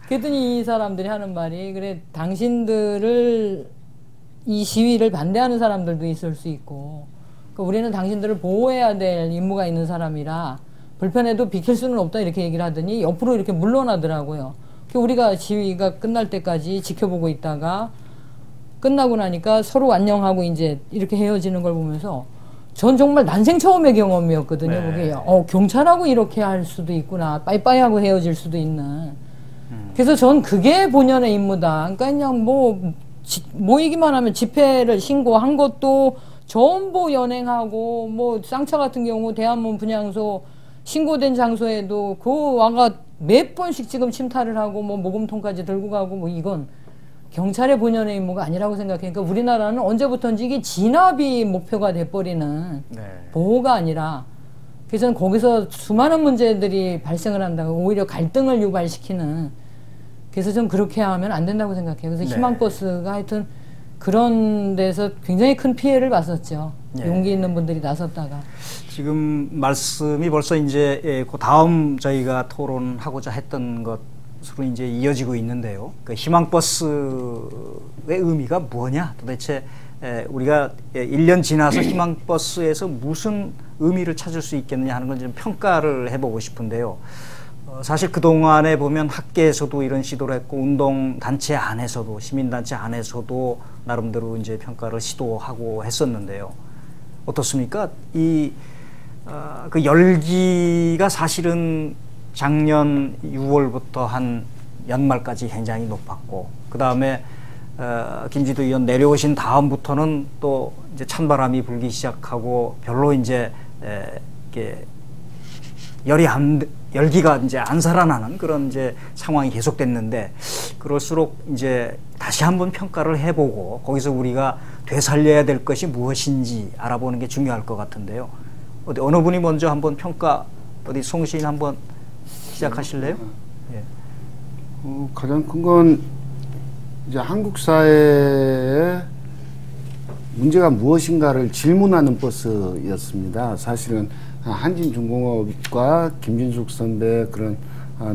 I: 그랬더니 이 사람들이 하는 말이 그래 당신들을 이 시위를 반대하는 사람들도 있을 수 있고 우리는 당신들을 보호해야 될 임무가 있는 사람이라 불편해도 비킬 수는 없다 이렇게 얘기를 하더니 옆으로 이렇게 물러나더라고요. 우리가 시위가 끝날 때까지 지켜보고 있다가 끝나고 나니까 서로 안녕하고 이제 이렇게 헤어지는 걸 보면서 전 정말 난생 처음의 경험이었거든요. 그게 경찰하고 이렇게 할 수도 있구나. 빠이빠이하고 헤어질 수도 있는. 그래서 전 그게 본연의 임무다. 그러니까 그냥 모이기만 하면 집회를 신고한 것도 전부 연행하고 뭐 쌍차 같은 경우 대한문 분향소 신고된 장소에도 그 와가 몇 번씩 지금 침탈을 하고 뭐 모금통까지 들고 가고 뭐 이건 경찰의 본연의 임무가 아니라고 생각해. 그러니까 우리나라는 언제부턴지 이게 진압이 목표가 돼버리는 보호가 아니라 그래서 거기서 수많은 문제들이 발생을 한다고 오히려 갈등을 유발시키는 그래서 좀 그렇게 하면 안 된다고 생각해요. 그래서 희망버스가 하여튼 그런 데서 굉장히 큰 피해를 봤었죠.
H: 예.
I: 용기 있는 분들이 나섰다가. 지금
H: 말씀이 벌써 이제 그 다음 저희가 토론하고자 했던 것으로 이제 이어지고 있는데요. 그 희망버스의 의미가 뭐냐? 도대체 우리가 1년 지나서 희망버스에서 무슨 의미를 찾을 수 있겠느냐 하는 건 좀 평가를 해보고 싶은데요. 사실 그동안에 보면 학계에서도 이런 시도를 했고 운동단체 안에서도 시민단체 안에서도 나름대로 이제 평가를 시도하고 했었는데요. 어떻습니까? 그 열기가 사실은 작년 6월부터 한 연말까지 굉장히 높았고 그 다음에 김지도 의원 내려오신 다음부터는 또 이제 찬바람이 불기 시작하고 별로 이제 이렇게 열기가 이제 안 살아나는 그런 이제 상황이 계속됐는데 그럴수록 이제 다시 한번 평가를 해보고 거기서 우리가 되살려야 될 것이 무엇인지 알아보는 게 중요할 것 같은데요. 어느 분이 먼저 한번 평가 송시인 한번 시작하실래요? 예.
K: 가장 큰 건 이제 한국 사회의 문제가 무엇인가를 질문하는 버스였습니다. 사실은 한진중공업과 김진숙 선배 그런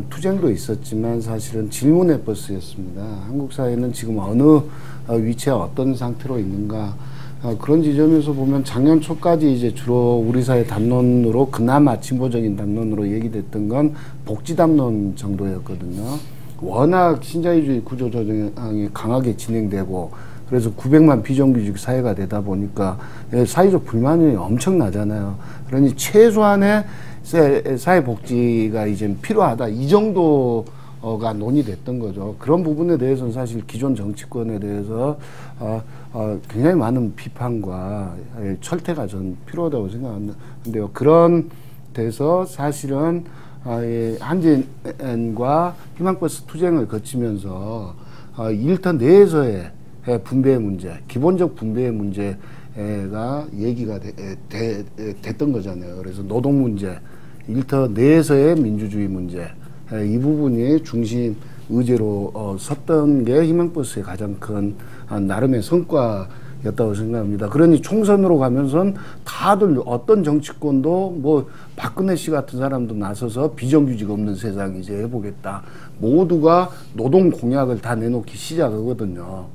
K: 투쟁도 있었지만 사실은 질문의 버스였습니다. 한국 사회는 지금 어느 위치에 어떤 상태로 있는가 그런 지점에서 보면 작년 초까지 이제 주로 우리 사회 담론으로 그나마 진보적인 담론으로 얘기됐던 건 복지 담론 정도였거든요. 워낙 신자유주의 구조조정이 강하게 진행되고 그래서 900만 비정규직 사회가 되다 보니까 사회적 불만이 엄청나잖아요. 그러니 최소한의 사회복지가 이제 필요하다. 이 정도가 논의됐던 거죠. 그런 부분에 대해서는 사실 기존 정치권에 대해서 굉장히 많은 비판과 철퇴가 전 필요하다고 생각하는데요. 그런 데서 사실은 한진과 희망버스 투쟁을 거치면서 일터 내에서의 분배의 문제, 기본적 분배의 문제가 얘기가 됐던 거잖아요. 그래서 노동 문제, 일터 내에서의 민주주의 문제, 이 부분이 중심 의제로 섰던 게 희망버스의 가장 큰 나름의 성과였다고 생각합니다. 그러니 총선으로 가면서는 다들 어떤 정치권도 뭐 박근혜 씨 같은 사람도 나서서 비정규직 없는 세상 이제 해보겠다. 모두가 노동 공약을 다 내놓기 시작하거든요.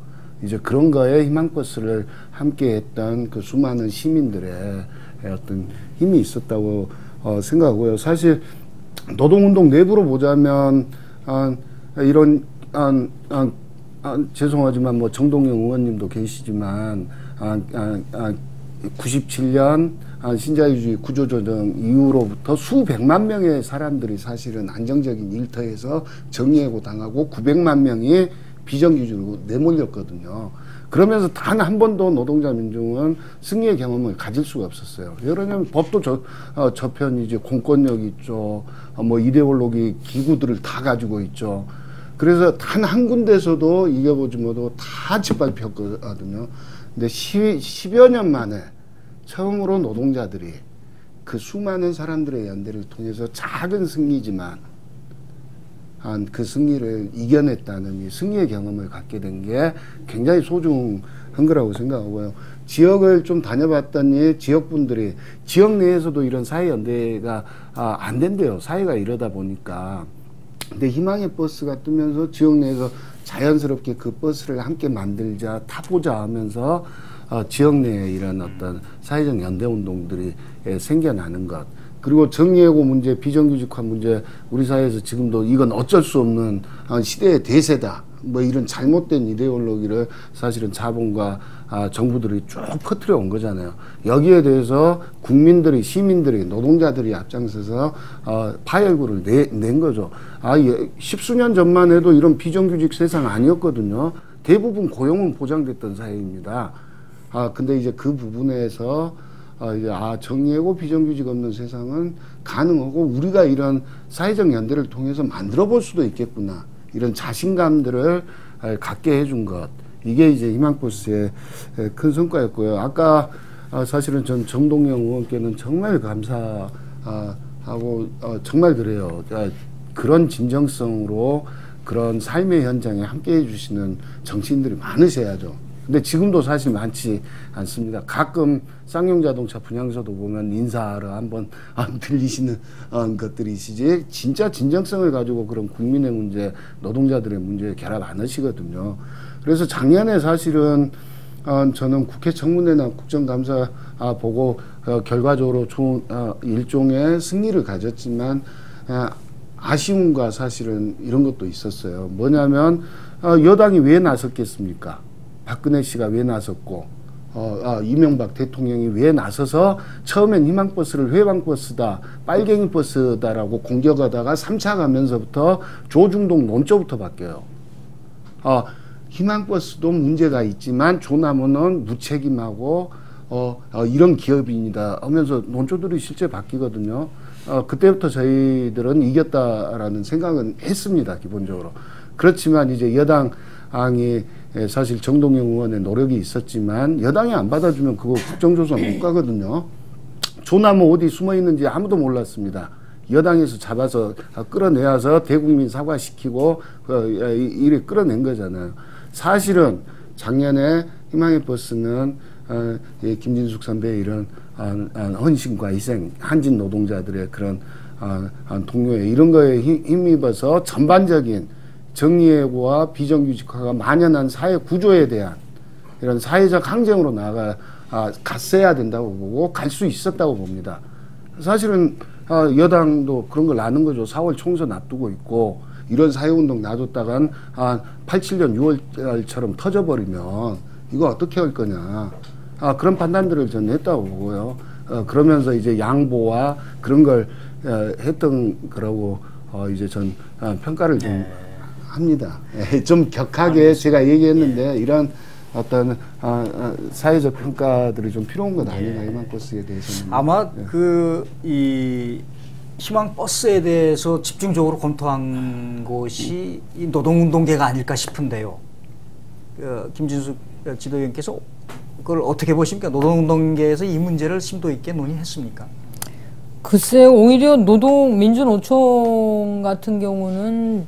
K: 이제 그런 거에 희망버스를 함께 했던 그 수많은 시민들의 어떤 힘이 있었다고 생각하고요. 사실 노동운동 내부로 보자면 이런 죄송하지만 뭐 정동영 의원님도 계시지만 97년 신자유주의 구조조정 이후로부터 수백만 명의 사람들이 사실은 안정적인 일터에서 정리해고 당하고 900만 명이 비정규직으로 내몰렸거든요. 그러면서 단 한 번도 노동자 민중은 승리의 경험을 가질 수가 없었어요. 왜냐하면 법도 저편 이제 공권력 있죠. 뭐 이데올로기 기구들을 다 가지고 있죠. 그래서 단 한 군데서도 이겨보지 못하고 다 짓밟혔거든요. 근데 10여 년 만에 처음으로 노동자들이 그 수많은 사람들의 연대를 통해서 작은 승리지만 그 승리를 이겨냈다는 이 승리의 경험을 갖게 된 게 굉장히 소중한 거라고 생각하고요. 지역을 좀 다녀봤더니 지역분들이 지역 내에서도 이런 사회연대가 안 된대요. 사회가 이러다 보니까. 근데 희망의 버스가 뜨면서 지역 내에서 자연스럽게 그 버스를 함께 만들자, 타보자 하면서 지역 내에 이런 어떤 사회적 연대운동들이 생겨나는 것. 그리고 정리해고 문제, 비정규직화 문제, 우리 사회에서 지금도 이건 어쩔 수 없는 시대의 대세다. 뭐 이런 잘못된 이데올로기를 사실은 자본과 정부들이 쭉 퍼뜨려 온 거잖아요. 여기에 대해서 국민들이, 시민들이, 노동자들이 앞장서서 파열구를 낸 거죠. 십수년 전만 해도 이런 비정규직 세상 아니었거든요. 대부분 고용은 보장됐던 사회입니다. 근데 이제 그 부분에서 이제 정리하고 비정규직 없는 세상은 가능하고 우리가 이런 사회적 연대를 통해서 만들어 볼 수도 있겠구나. 이런 자신감들을 갖게 해준 것. 이게 이제 희망버스의 큰 성과였고요. 아까 사실은 전 정동영 의원께는 정말 감사하고 정말 그래요. 그런 진정성으로 그런 삶의 현장에 함께 해주시는 정치인들이 많으셔야죠. 근데 지금도 사실 많지 않습니다. 가끔 쌍용자동차 분향소도 보면 인사하러 한번 들리시는 것들이시지 진짜 진정성을 가지고 그런 국민의 문제, 노동자들의 문제에 결합 안 하시거든요. 그래서 작년에 사실은 저는 국회 청문회나 국정감사 보고 결과적으로 좋은 일종의 승리를 가졌지만 아쉬움과 사실은 이런 것도 있었어요. 뭐냐면 여당이 왜 나섰겠습니까? 박근혜 씨가 왜 나섰고 이명박 대통령이 왜 나서서 처음엔 희망버스를 회방버스다, 빨갱이 버스다라고 공격하다가 3차 가면서부터 조중동 논조부터 바뀌어요. 희망버스도 문제가 있지만 조남원은 무책임하고 이런 기업인이다 하면서 논조들이 실제 바뀌거든요. 그때부터 저희들은 이겼다라는 생각은 했습니다, 기본적으로. 그렇지만 이제 여당이 사실 정동영 의원의 노력이 있었지만 여당이 안 받아주면 그거 국정조사 못 가거든요. 조남은 어디 숨어 있는지 아무도 몰랐습니다. 여당에서 잡아서 끌어내와서 대국민 사과시키고 이래 끌어낸 거잖아요. 사실은 작년에 희망의 버스는 김진숙 선배의 이런 헌신과 희생, 한진 노동자들의 그런 동료의 이런 거에 힘입어서 전반적인 정의예고와 비정규직화가 만연한 사회 구조에 대한 이런 사회적 항쟁으로 갔어야 된다고 보고 갈 수 있었다고 봅니다. 사실은 여당도 그런 걸 아는 거죠. 4월 총선 앞두고 있고 이런 사회운동 놔뒀다간 87년 6월처럼 터져버리면 이거 어떻게 할 거냐. 그런 판단들을 저는 했다고 보고요. 그러면서 이제 양보와 그런 걸 했던 거라고 이제 전 평가를 좀 합니다. 좀 격하게 제가 얘기했는데 이런 어떤 사회적 평가들이 좀 필요한 건 아닌가 희망버스에 대해서는.
H: 아마 이 희망버스에 대해서 집중적으로 검토한 곳이 이 노동운동계가 아닐까 싶은데요. 김진숙 지도위원께서 그걸 어떻게 보십니까? 노동운동계에서 이 문제를 심도 있게 논의했습니까?
I: 글쎄, 오히려 민주노총 같은 경우는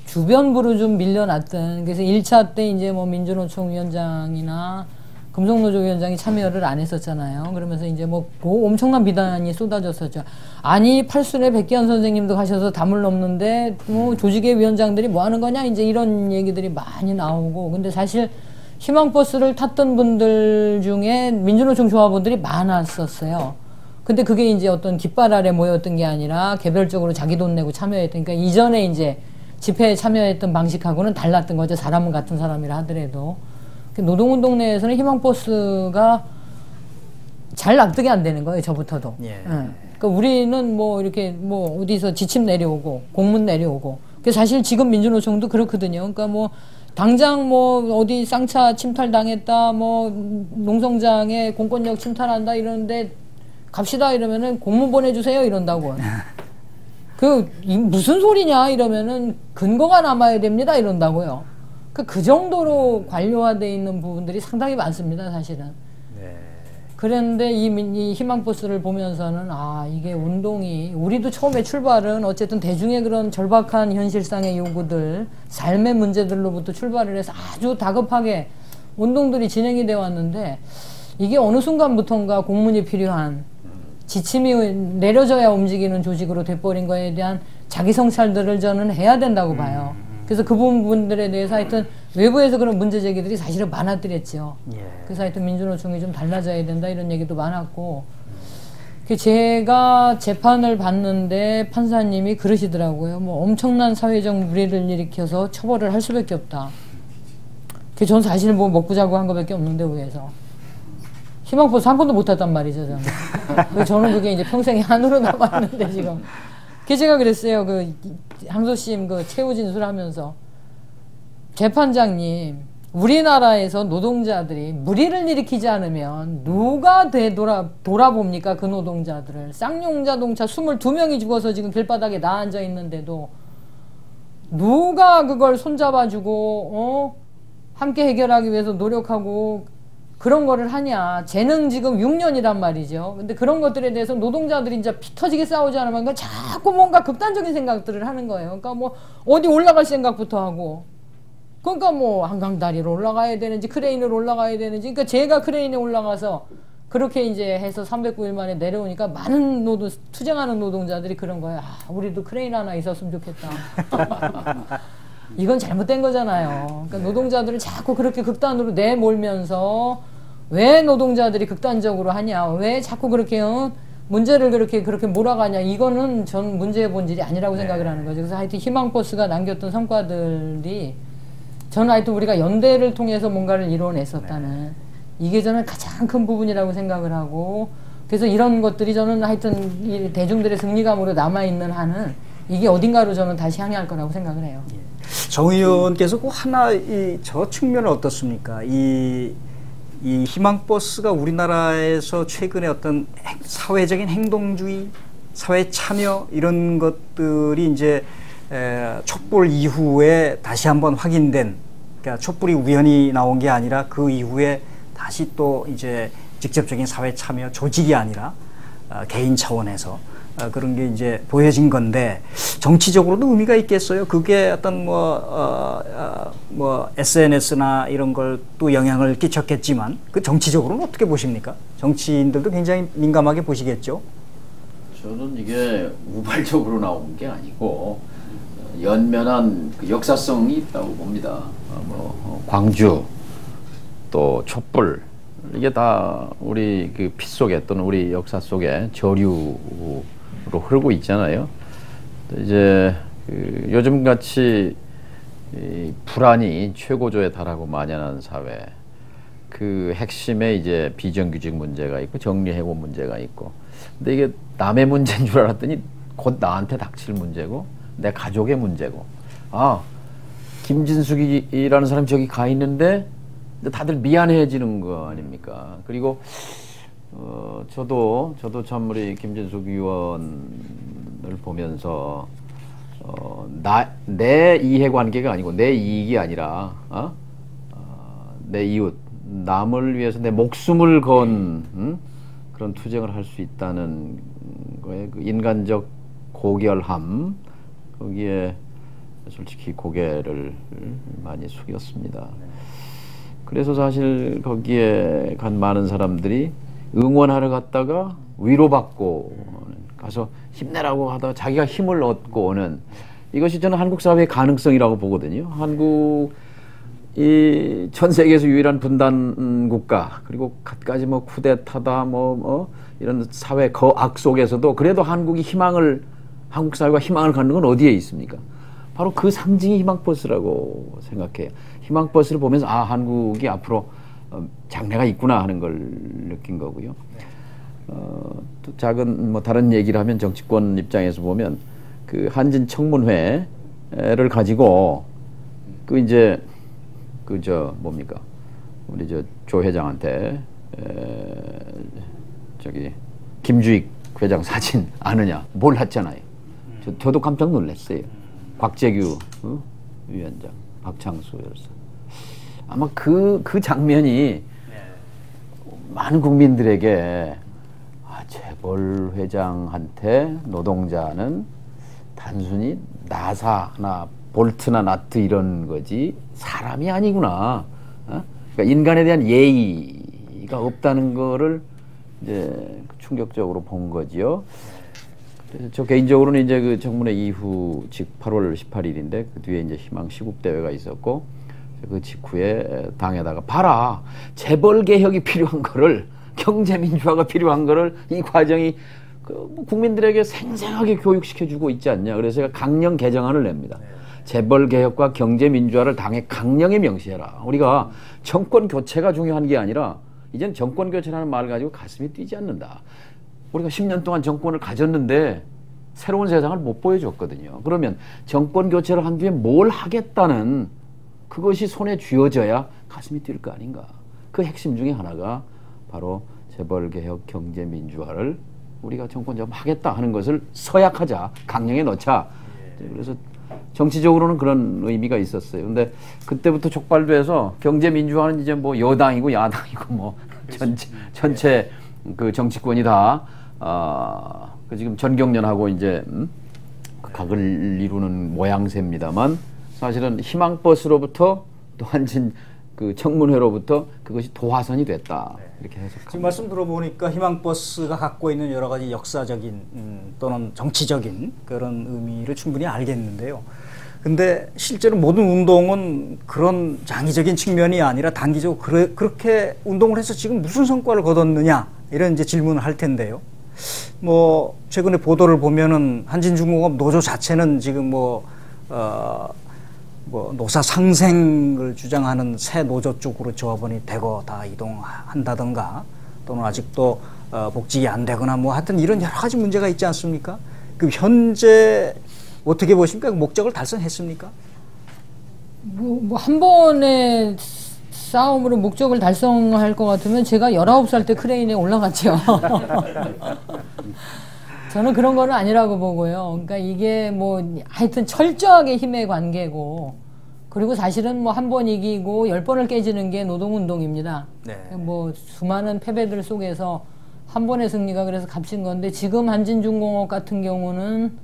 I: 주변부로 좀 밀려났던, 그래서 1차 때 이제 뭐 민주노총 위원장이나 금속노조 위원장이 참여를 안 했었잖아요. 그러면서 이제 뭐 엄청난 비난이 쏟아졌었죠. 아니, 팔순에 백기환 선생님도 가셔서 담을 넘는데 뭐 조직의 위원장들이 뭐 하는 거냐, 이제 이런 얘기들이 많이 나오고. 근데 사실 희망버스를 탔던 분들 중에 민주노총 조합원들이 많았었어요. 근데 그게 이제 어떤 깃발 아래 모였던 게 아니라 개별적으로 자기 돈 내고 참여했던, 그러니까 이전에 이제 집회에 참여했던 방식하고는 달랐던 거죠. 사람은 같은 사람이라 하더라도. 노동운동 내에서는 희망버스가 잘 납득이 안 되는 거예요, 저부터도. 예. 그러니까 우리는 뭐 이렇게 뭐 어디서 지침 내려오고 공문 내려오고. 사실 지금 민주노총도 그렇거든요. 그러니까 뭐 당장 뭐 어디 쌍차 침탈당했다, 뭐 농성장에 공권력 침탈한다 이러는데 갑시다 이러면은 공문 보내주세요 이런다고. 무슨 소리냐 이러면은 근거가 남아야 됩니다 이런다고요. 그 정도로 관료화되어 있는 부분들이 상당히 많습니다, 사실은. 네. 그런데 이 희망버스를 보면서는 이게 운동이, 우리도 처음에 출발은 어쨌든 대중의 그런 절박한 현실상의 요구들, 삶의 문제들로부터 출발을 해서 아주 다급하게 운동들이 진행이 되어 왔는데, 이게 어느 순간부터인가 공문이 필요한, 지침이 내려져야 움직이는 조직으로 돼버린 거에 대한 자기 성찰들을 저는 해야 된다고 봐요. 그래서 그 부분들에 대해서 하여튼 외부에서 그런 문제 제기들이 사실은 많았더랬죠. 그래서 하여튼 민주노총이 좀 달라져야 된다 이런 얘기도 많았고, 제가 재판을 받는데 판사님이 그러시더라고요. 뭐 엄청난 사회적 물의를 일으켜서 처벌을 할 수밖에 없다. 전 사실 뭐 먹고 자고 한 거밖에 없는데 위에서 희망버스 한 번도 못 탔단 말이죠, 저는. 저는 그게 이제 평생에 한으로 남았는데 지금. 제가 그랬어요. 항소심 최후 진술하면서, 재판장님, 우리나라에서 노동자들이 물의를 일으키지 않으면 누가 돌아봅니까? 그 노동자들을. 쌍용자동차 22명이 죽어서 지금 길바닥에 나앉아 있는데도 누가 그걸 손잡아주고 함께 해결하기 위해서 노력하고 그런 거를 하냐. 쟤는 지금 6년이란 말이죠. 근데 그런 것들에 대해서 노동자들이 이제 피 터지게 싸우지 않으면 그러니까 자꾸 뭔가 극단적인 생각들을 하는 거예요. 그러니까 뭐 어디 올라갈 생각부터 하고 그러니까 뭐 한강다리로 올라가야 되는지 크레인으로 올라가야 되는지, 그러니까 제가 크레인에 올라가서 그렇게 이제 해서 309일 만에 내려오니까 많은 투쟁하는 노동자들이 그런 거예요. 아, 우리도 크레인 하나 있었으면 좋겠다. 이건 잘못된 거잖아요. 그러니까 노동자들을 자꾸 그렇게 극단으로 내몰면서 왜 노동자들이 극단적으로 하냐, 왜 자꾸 그렇게 문제를 그렇게 몰아가냐, 이거는 전 문제의 본질이 아니라고 생각을 하는 거죠. 그래서 하여튼 희망버스가 남겼던 성과들이 저는 하여튼 우리가 연대를 통해서 뭔가를 이뤄냈었다는 이게 저는 가장 큰 부분이라고 생각을 하고, 그래서 이런 것들이 저는 하여튼 이 대중들의 승리감으로 남아있는 한은 이게 어딘가로 저는 다시 향해할 거라고 생각을 해요.
H: 정 의원께서 그 하나 저 측면은 어떻습니까? 이 희망버스가 우리나라에서 최근에 어떤 사회적인 행동주의, 사회 참여 이런 것들이 이제 촛불 이후에 다시 한번 확인된, 그러니까 촛불이 우연히 나온 게 아니라 그 이후에 다시 또 이제 직접적인 사회 참여, 조직이 아니라 개인 차원에서 그런 게 이제 보여진 건데, 정치적으로도 의미가 있겠어요? 그게 어떤 뭐 SNS나 이런 걸 또 영향을 끼쳤겠지만, 그 정치적으로는 어떻게 보십니까? 정치인들도 굉장히 민감하게 보시겠죠?
J: 저는 이게 우발적으로 나온 게 아니고 연면한 그 역사성이 있다고 봅니다. 광주, 또 촛불, 이게 다 우리 그 피 속에 또는 우리 역사 속에 저류로 흐르고 있잖아요. 이제 그 요즘같이 이 불안이 최고조에 달하고 만연한 사회, 그 핵심에 이제 비정규직 문제가 있고 정리해고 문제가 있고, 근데 이게 남의 문제인 줄 알았더니 곧 나한테 닥칠 문제고 내 가족의 문제고, 아, 김진숙이라는 사람이 저기 가 있는데 다들 미안해지는 거 아닙니까? 그리고 저도 참 우리 김진숙 의원을 보면서 내 이해관계가 아니고 내 이익이 아니라 내 이웃, 남을 위해서 내 목숨을 건 그런 투쟁을 할 수 있다는 거에 그 인간적 고결함, 거기에 솔직히 고개를 많이 숙였습니다. 그래서 사실 거기에 간 많은 사람들이 응원하러 갔다가 위로받고 가서 힘내라고 하다가 자기가 힘을 얻고 오는, 이것이 저는 한국 사회의 가능성이라고 보거든요. 한국이 전 세계에서 유일한 분단 국가, 그리고 갖가지 뭐 쿠데타다 이런 사회 거악 속에서도 그래도 한국 사회가 희망을 갖는 건 어디에 있습니까? 바로 그 상징이 희망버스라고 생각해요. 희망버스를 보면서 아, 한국이 앞으로 장래가 있구나 하는 걸 느낀 거고요. 또 작은 뭐 다른 얘기를 하면, 정치권 입장에서 보면 그 한진 청문회를 가지고 그 이제 뭡니까, 우리 조 회장한테 저기 김주익 회장 사진 아느냐 몰랐잖아요. 저도 깜짝 놀랐어요. 곽재규 위원장, 박창수 열사, 아마 그 장면이 많은 국민들에게 재벌 회장한테 노동자는 단순히 나사나 볼트나 나트 이런 거지 사람이 아니구나. 그러니까 인간에 대한 예의가 없다는 거를 이제 충격적으로 본 거지요. 그래서 저 개인적으로는 이제 그 청문회 이후, 즉 8월 18일인데 그 뒤에 이제 희망 시국 대회가 있었고, 그 직후에 당에다가 봐라, 재벌 개혁이 필요한 거를, 경제 민주화가 필요한 거를 이 과정이 국민들에게 생생하게 교육시켜주고 있지 않냐. 그래서 제가 강령 개정안을 냅니다. 재벌 개혁과 경제 민주화를 당에 강령에 명시해라. 우리가 정권 교체가 중요한 게 아니라 이제는 정권 교체라는 말을 가지고 가슴이 뛰지 않는다. 우리가 10년 동안 정권을 가졌는데 새로운 세상을 못 보여줬거든요. 그러면 정권 교체를 한 뒤에 뭘 하겠다는 그것이 손에 쥐어져야 가슴이 뛸 거 아닌가. 그 핵심 중에 하나가 바로 재벌개혁, 경제민주화를 우리가 정권 잡음하겠다 하는 것을 서약하자, 강령에 넣자. 그래서 정치적으로는 그런 의미가 있었어요. 근데 그때부터 촉발돼서 경제민주화는 이제 뭐 여당이고 야당이고 뭐 전체 그 정치권이 다 그 지금 전경련하고 이제 각을 이루는 모양새입니다만, 사실은 희망버스로부터 또 한진 그 청문회로부터 그것이 도화선이 됐다. 이렇게 해석합니다.
H: 지금 말씀 들어보니까 희망버스가 갖고 있는 여러 가지 역사적인 또는 정치적인 그런 의미를 충분히 알겠는데요. 근데 실제로 모든 운동은 그런 장기적인 측면이 아니라 단기적으로 그렇게 운동을 해서 지금 무슨 성과를 거뒀느냐 이런 이제 질문을 할 텐데요. 뭐 최근에 보도를 보면은 한진중공업 노조 자체는 지금 뭐 노사 상생을 주장하는 새 노조 쪽으로 조합원이 되고 다 이동한다던가 또는 아직도 복직이 안 되거나 뭐 하여튼 이런 여러 가지 문제가 있지 않습니까? 그 현재 어떻게 보십니까? 목적을 달성했습니까?
I: 뭐 한 번의 싸움으로 목적을 달성할 것 같으면 제가 19살 때 크레인에 올라갔죠. 저는 그런 거는 아니라고 보고요. 그러니까 이게 뭐 하여튼 철저하게 힘의 관계고, 그리고 사실은 뭐 한 번 이기고 10번을 깨지는 게 노동운동입니다.
H: 네.
I: 뭐 수많은 패배들 속에서 한 번의 승리가 그래서 값진 건데, 지금 한진중공업 같은 경우는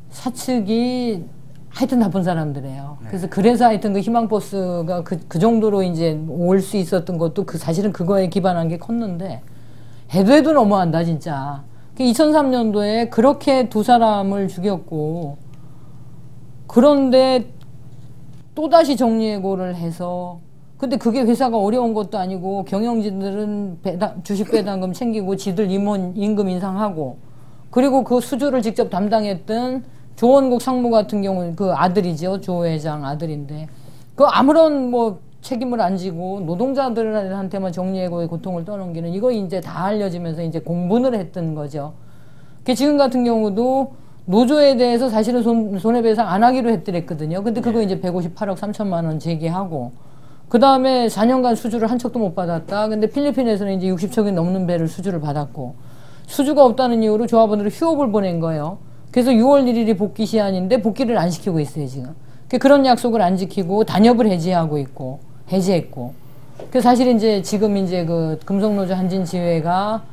I: 사측이 하여튼 나쁜 사람들이에요.
H: 네.
I: 그래서 하여튼 그 희망버스가 그 정도로 이제 올 수 있었던 것도 사실은 그거에 기반한 게 컸는데, 해도 너무한다 진짜. 2003년도에 그렇게 두 사람을 죽였고, 그런데 또다시 정리해고를 해서, 근데 그게 회사가 어려운 것도 아니고 경영진들은 주식 배당금 챙기고 지들 임금 인상하고, 그리고 그 수주를 직접 담당했던 조원국 상무 같은 경우는 그 아들이죠. 조 회장 아들인데, 그 아무런 뭐 책임을 안 지고 노동자들한테만 정리해고의 고통을 떠넘기는, 이거 이제 다 알려지면서 이제 공분을 했던 거죠. 지금 같은 경우도 노조에 대해서 사실은 손해배상 안 하기로 했더랬거든요. 근데 그거 이제 158억 3천만 원 제기하고, 그 다음에 4년간 수주를 한 척도 못 받았다. 근데 필리핀에서는 이제 60척이 넘는 배를 수주를 받았고, 수주가 없다는 이유로 조합원들을 휴업을 보낸 거예요. 그래서 6월 1일이 복귀 시한인데 복귀를 안 시키고 있어요, 지금. 그런 약속을 안 지키고 단협을 해지했고. 사실 이제 지금 이제 그 금속노조 한진지회가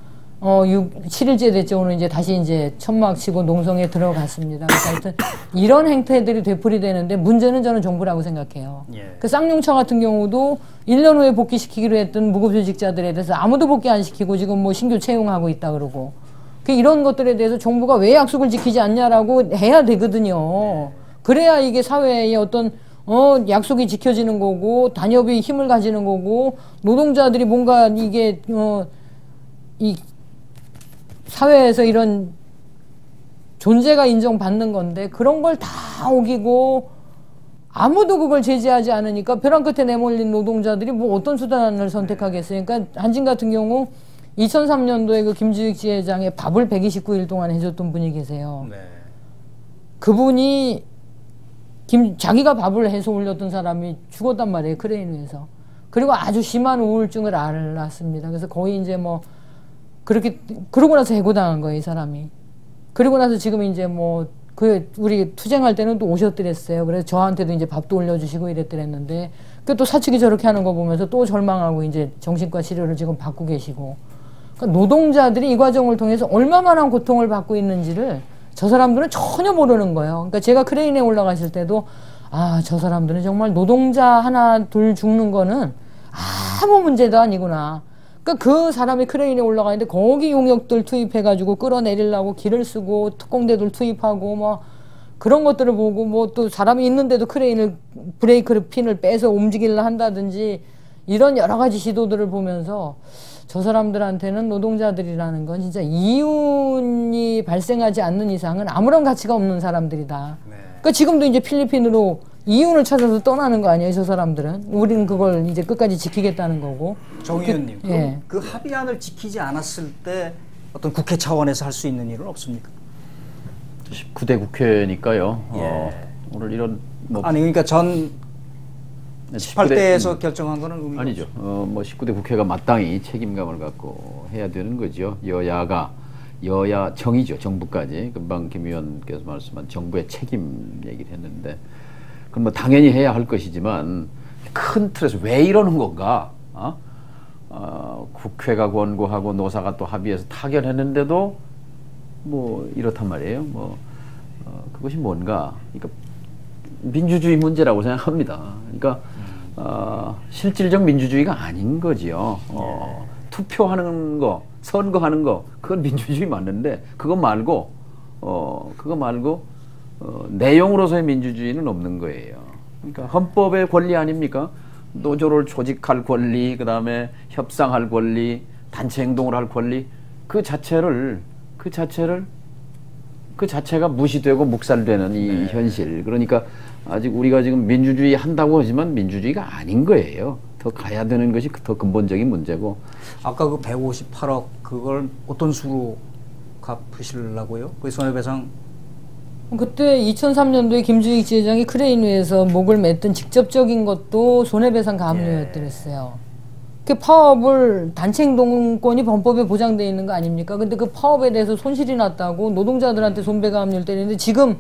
I: 7일째 됐죠. 오늘 이제 다시 이제 천막 치고 농성에 들어갔습니다. 그래서 하여튼 이런 행태들이 되풀이되는데, 문제는 저는 정부라고 생각해요. 그 쌍용차 같은 경우도 1년 후에 복귀시키기로 했던 무급휴직자들에 대해서 아무도 복귀 안 시키고 지금 뭐 신규 채용하고 있다 그러고, 이런 것들에 대해서 정부가 왜 약속을 지키지 않냐라고 해야 되거든요. 그래야 이게 사회의 어떤 약속이 지켜지는 거고, 단협이 힘을 가지는 거고, 노동자들이 뭔가 이게 이 사회에서 이런 존재가 인정받는 건데, 그런 걸 다 어기고 아무도 그걸 제지하지 않으니까 벼랑 끝에 내몰린 노동자들이 뭐 어떤 수단을 선택하겠어요. 그러니까 한진 같은 경우 2003년도에 그 김주익 지회장에 밥을 129일 동안 해줬던 분이 계세요.
H: 네.
I: 그분이 자기가 밥을 해서 올렸던 사람이 죽었단 말이에요, 크레인에서. 그리고 아주 심한 우울증을 앓았습니다. 그래서 거의 이제 뭐 그러고 나서 해고당한 거예요, 이 사람이. 그리고 나서 지금 이제 뭐 우리 투쟁할 때는 또 오셨더랬어요. 그래서 저한테도 이제 밥도 올려주시고 이랬더랬는데, 또 사측이 저렇게 하는 거 보면서 또 절망하고 이제 정신과 치료를 지금 받고 계시고. 그러니까 노동자들이 이 과정을 통해서 얼마만한 고통을 받고 있는지를 저 사람들은 전혀 모르는 거예요. 그러니까 제가 크레인에 올라가실 때도, 저 사람들은 정말 노동자 하나 둘 죽는 거는 아무 문제도 아니구나. 그러니까 그 사람이 크레인에 올라가는데 거기 용역들 투입해가지고 끌어내리려고 길을 쓰고 특공대들 투입하고 뭐 그런 것들을 보고, 뭐 또 사람이 있는데도 크레인을 브레이크를 핀을 빼서 움직이려 한다든지, 이런 여러 가지 시도들을 보면서 저 사람들한테는 노동자들이라는 건 진짜 이윤이 발생하지 않는 이상은 아무런 가치가 없는 사람들이다. 그러니까 지금도 이제 필리핀으로 이윤을 찾아서 떠나는 거 아니에요, 저 사람들은. 우리는 그걸 이제 끝까지 지키겠다는 거고.
H: 정 의원님,
I: 예.
H: 그 합의안을 지키지 않았을 때 어떤 국회 차원에서 할 수 있는 일은 없습니까?
J: 19대 국회니까요.
H: 예.
J: 오늘 이런
H: 아니 그러니까 전 18대에서 결정한 거는 의미가
J: 아니죠. 뭐 19대 국회가 마땅히 책임감을 갖고 해야 되는 거죠. 여야 정의죠. 정부까지. 금방 김 의원께서 말씀한 정부의 책임 얘기를 했는데, 그럼 뭐 당연히 해야 할 것이지만 큰 틀에서 왜 이러는 건가? 국회가 권고하고 노사가 또 합의해서 타결했는데도 뭐 이렇단 말이에요. 그것이 뭔가? 그러니까 민주주의 문제라고 생각합니다. 그러니까 실질적 민주주의가 아닌 거지요. 투표하는 거, 선거하는 거, 그건 민주주의 맞는데 그거 말고 내용으로서의 민주주의는 없는 거예요. 그러니까 헌법의 권리 아닙니까? 노조를 조직할 권리, 그 다음에 협상할 권리, 단체 행동을 할 권리, 그 자체가 무시되고 묵살되는 이 현실. 그러니까 아직 우리가 지금 민주주의 한다고 하지만 민주주의가 아닌 거예요. 더 가야 되는 것이 더 근본적인 문제고.
H: 아까 그 158억 그걸 어떤 수로 갚으시려고요? 그 손해배상?
I: 그때 2003년도에 김주익 지회장이 크레인회에서 목을 맸던 직접적인 것도 손해배상 가압류였더랬어요. 그 파업을 단체 행동권이 헌법에 보장되어 있는 거 아닙니까? 근데 그 파업에 대해서 손실이 났다고 노동자들한테 손배가압류를 때리는데 지금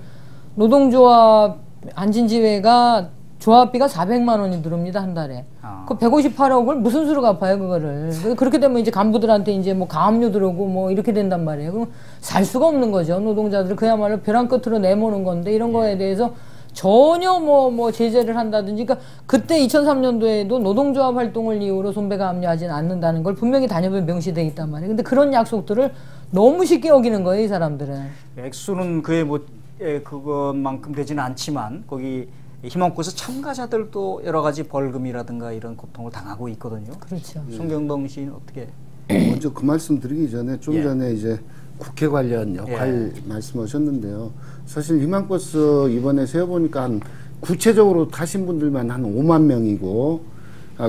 I: 노동조합 안진지회가 조합비가 400만 원이 들어옵니다, 한 달에. 그 158억을 무슨 수로 갚아요, 그거를. 그렇게 되면 이제 간부들한테 이제 뭐 가압류 들어오고 뭐 이렇게 된단 말이에요. 그럼 살 수가 없는 거죠. 노동자들은 그야말로 벼랑 끝으로 내모는 건데 이런 거에 대해서 전혀 뭐 제재를 한다든지. 그러니까 그때 2003년도에도 노동조합 활동을 이유로 손배가압류하지는 않는다는 걸 분명히 단협에 명시되어 있단 말이에요. 근데 그런 약속들을 너무 쉽게 어기는 거예요, 이 사람들은.
H: 액수는 그것만큼 되지는 않지만 거기 희망꽃의 참가자들도 여러 가지 벌금이라든가 이런 고통을 당하고 있거든요.
I: 그렇죠.
H: 송경동 씨는 어떻게?
K: 먼저 그 말씀 드리기 전에 좀 전에 이제 국회 관련 역할 말씀하셨는데요. 사실 희망버스 이번에 세어보니까 한 구체적으로 타신 분들만 한 5만 명이고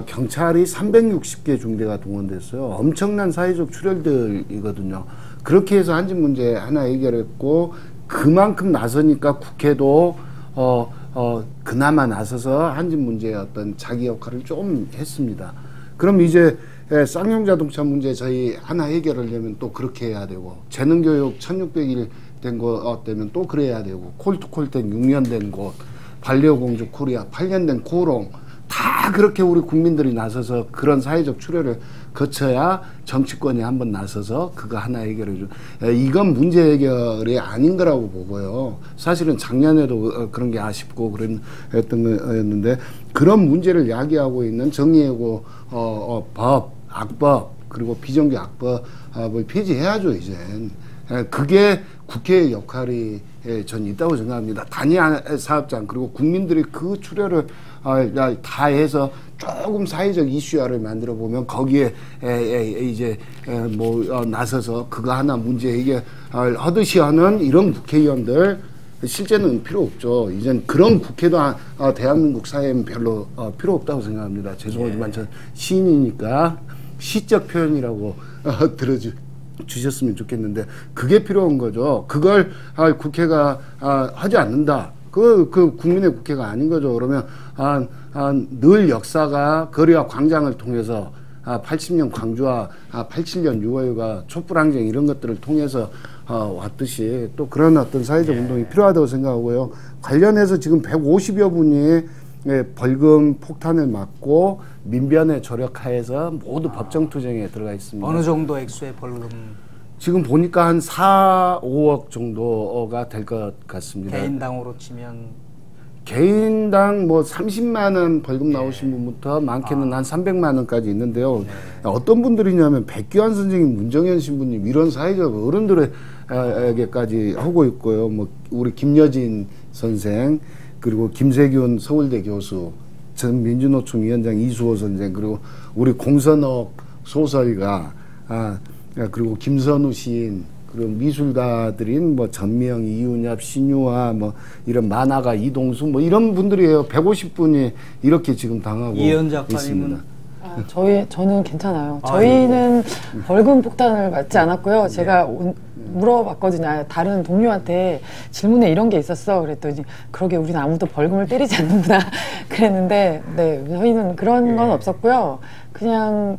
K: 경찰이 360개 중대가 동원됐어요. 엄청난 사회적 출혈들이거든요. 그렇게 해서 한진 문제 하나 해결했고 그만큼 나서니까 국회도 그나마 나서서 한진 문제의 어떤 자기 역할을 좀 했습니다. 그럼 이제 쌍용자동차 문제 저희 하나 해결하려면 또 그렇게 해야 되고, 재능교육 1600일 된 거 되면 또 그래야 되고, 콜투콜텐 6년 된 곳, 반려공주 코리아 8년 된 코롱, 다 그렇게 우리 국민들이 나서서 그런 사회적 출혈을 거쳐야 정치권이 한번 나서서 그거 하나 해결해줘. 이건 문제 해결이 아닌 거라고 보고요. 사실은 작년에도 그런 게 아쉽고 그랬던 거였는데, 그런 문제를 야기하고 있는 정의예고 법, 악법, 그리고 비정규 악법을 폐지해야죠, 이젠. 그게 국회의 역할이 전 있다고 생각합니다. 단위 사업장, 그리고 국민들이 그 출혈을 다 해서 조금 사회적 이슈화를 만들어 보면 거기에 이제 나서서 그거 하나 문제 해결하듯이 하는 이런 국회의원들 실제는 필요 없죠. 이젠 그런 국회도 대한민국 사회에는 별로 필요 없다고 생각합니다. 죄송하지만 전 시인이니까 시적 표현이라고 들어주셨으면 좋겠는데, 그게 필요한 거죠. 그걸 국회가 하지 않는다. 그 국민의 국회가 아닌 거죠. 그러면 늘 역사가 거리와 광장을 통해서 80년 광주와 87년 6월과 촛불항쟁 이런 것들을 통해서 왔듯이 또 그런 어떤 사회적 운동이 필요하다고 생각하고요. 관련해서 지금 150여 분이 벌금 폭탄을 맞고 민변에 조력하여서 모두 법정투쟁에 들어가 있습니다.
H: 어느 정도 액수의 벌금?
K: 지금 보니까 한 4, 5억 정도가 될 것 같습니다.
H: 개인당으로 치면?
K: 개인당 뭐 30만 원 벌금 나오신 분부터 많게는 한 300만 원까지 있는데요. 어떤 분들이냐면 백규환 선생님, 문정현 신부님 이런 사회적 어른들에게까지 하고 있고요. 뭐 우리 김여진 선생, 그리고 김세균 서울대 교수, 전 민주노총 위원장 이수호 선생, 그리고 우리 공선옥 소설가, 그리고 김선우 시인, 그리고 미술가들인 뭐 전미영, 이윤엽, 신유화, 뭐 이런 만화가 이동수, 뭐 이런 분들이에요. 150분이 이렇게 지금 당하고 있습니다.
L: 저는 괜찮아요. 저희는 벌금 폭탄을 맞지 않았고요. 제가 물어봤거든요. 다른 동료한테 질문에 이런 게 있었어. 그랬더니 그러게 우리는 아무도 벌금을 때리지 않는구나 그랬는데, 저희는 그런 건 없었고요. 그냥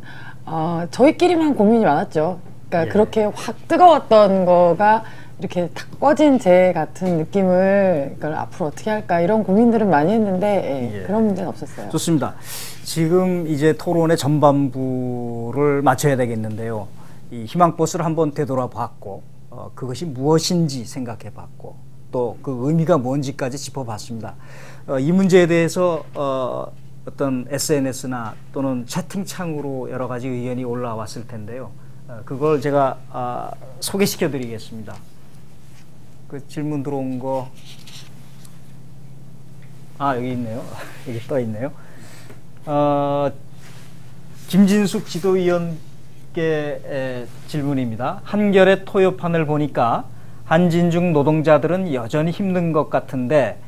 L: 저희끼리만 고민이 많았죠. 그러니까 그렇게 확 뜨거웠던 거가 이렇게 탁 꺼진 재 같은 느낌을, 이걸 앞으로 어떻게 할까 이런 고민들은 많이 했는데 그런 문제는 없었어요.
H: 좋습니다. 지금 이제 토론의 전반부를 마쳐야 되겠는데요. 이 희망버스를 한번 되돌아봤고 그것이 무엇인지 생각해봤고, 또 그 의미가 뭔지까지 짚어봤습니다. 이 문제에 대해서 어떤 SNS나 또는 채팅창으로 여러 가지 의견이 올라왔을 텐데요. 그걸 제가 소개시켜 드리겠습니다. 그 질문 들어온 거, 여기 있네요. 여기 떠 있네요. 김진숙 지도위원께 질문입니다. 한겨레 토요판을 보니까 한진중 노동자들은 여전히 힘든 것 같은데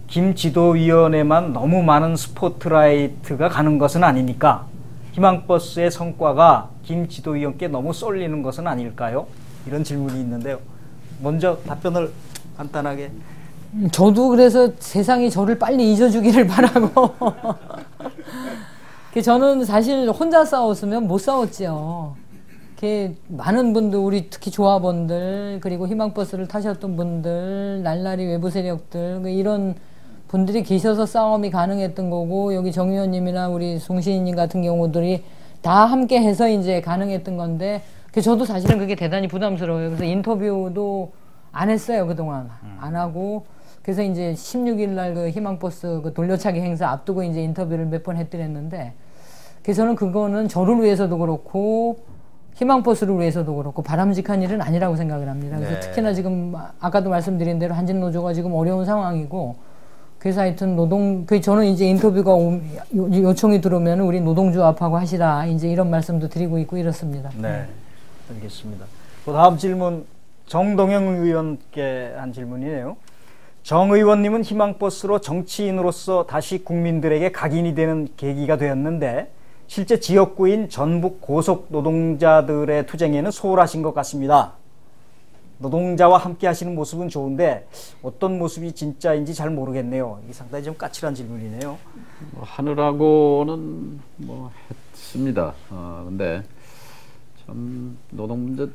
H: 김 지도위원에만 너무 많은 스포트라이트가 가는 것은 아닙니까? 희망버스의 성과가 김 지도위원께 너무 쏠리는 것은 아닐까요? 이런 질문이 있는데요. 먼저 답변을 간단하게.
I: 저도 그래서 세상이 저를 빨리 잊어주기를 바라고. 저는 사실 혼자 싸웠으면 못 싸웠지요. 많은 분들, 우리 특히 조합원들, 그리고 희망버스를 타셨던 분들, 날라리 외부 세력들, 이런 분들이 계셔서 싸움이 가능했던 거고, 여기 정 의원님이나 우리 송시인님 같은 경우들이 다 함께 해서 이제 가능했던 건데, 저도 사실은 그게 대단히 부담스러워요. 그래서 인터뷰도 안 했어요, 그동안. 안 하고. 그래서 이제 16일 날 그 희망버스 그 돌려차기 행사 앞두고 이제 인터뷰를 몇 번 했더랬는데, 그래서 저는 그거는 저를 위해서도 그렇고, 희망버스를 위해서도 그렇고 바람직한 일은 아니라고 생각을 합니다. 그래서 특히나 지금 아까도 말씀드린 대로 한진노조가 지금 어려운 상황이고, 그래서 하여튼 저는 이제 인터뷰가 요청이 들어오면 우리 노동조합하고 하시라, 이제 이런 말씀도 드리고 있고 이렇습니다.
H: 네, 알겠습니다. 그 다음 질문, 정동영 의원께 한 질문이에요. 정 의원님은 희망버스로 정치인으로서 다시 국민들에게 각인이 되는 계기가 되었는데, 실제 지역구인 전북 고속 노동자들의 투쟁에는 소홀하신 것 같습니다. 노동자와 함께 하시는 모습은 좋은데 어떤 모습이 진짜인지 잘 모르겠네요. 이게 상당히 좀 까칠한 질문이네요.
J: 하느라고는 했습니다. 근데 참 노동문제,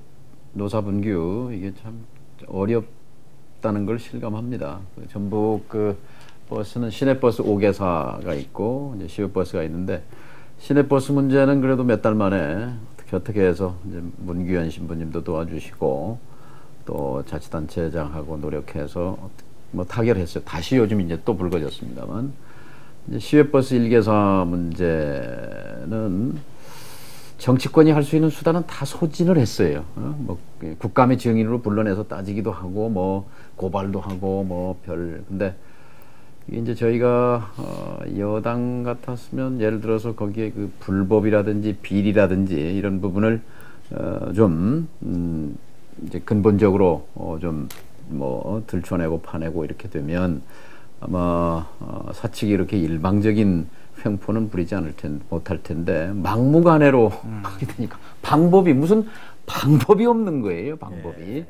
J: 노사분규 이게 참 어렵다는 걸 실감합니다. 전북 버스는 시내버스 5개사가 있고 이제 시외버스가 있는데, 시내버스 문제는 그래도 몇 달 만에 어떻게 해서 이제 문규현 신부님도 도와주시고 또 자치단체장하고 노력해서 타결했어요. 다시 요즘 이제 또 불거졌습니다만, 이제 시외버스 1개사 문제는 정치권이 할 수 있는 수단은 다 소진을 했어요. 국감의 증인으로 불러내서 따지기도 하고 고발도 하고 근데 이제 저희가 여당 같았으면 예를 들어서 거기에 그 불법이라든지 비리라든지 이런 부분을 좀 이제 근본적으로 좀 들춰내고 파내고 이렇게 되면 아마 사측이 이렇게 일방적인 횡포는 부리지 못할 텐데 막무가내로 하게 되니까 무슨 방법이 없는 거예요. 방법이.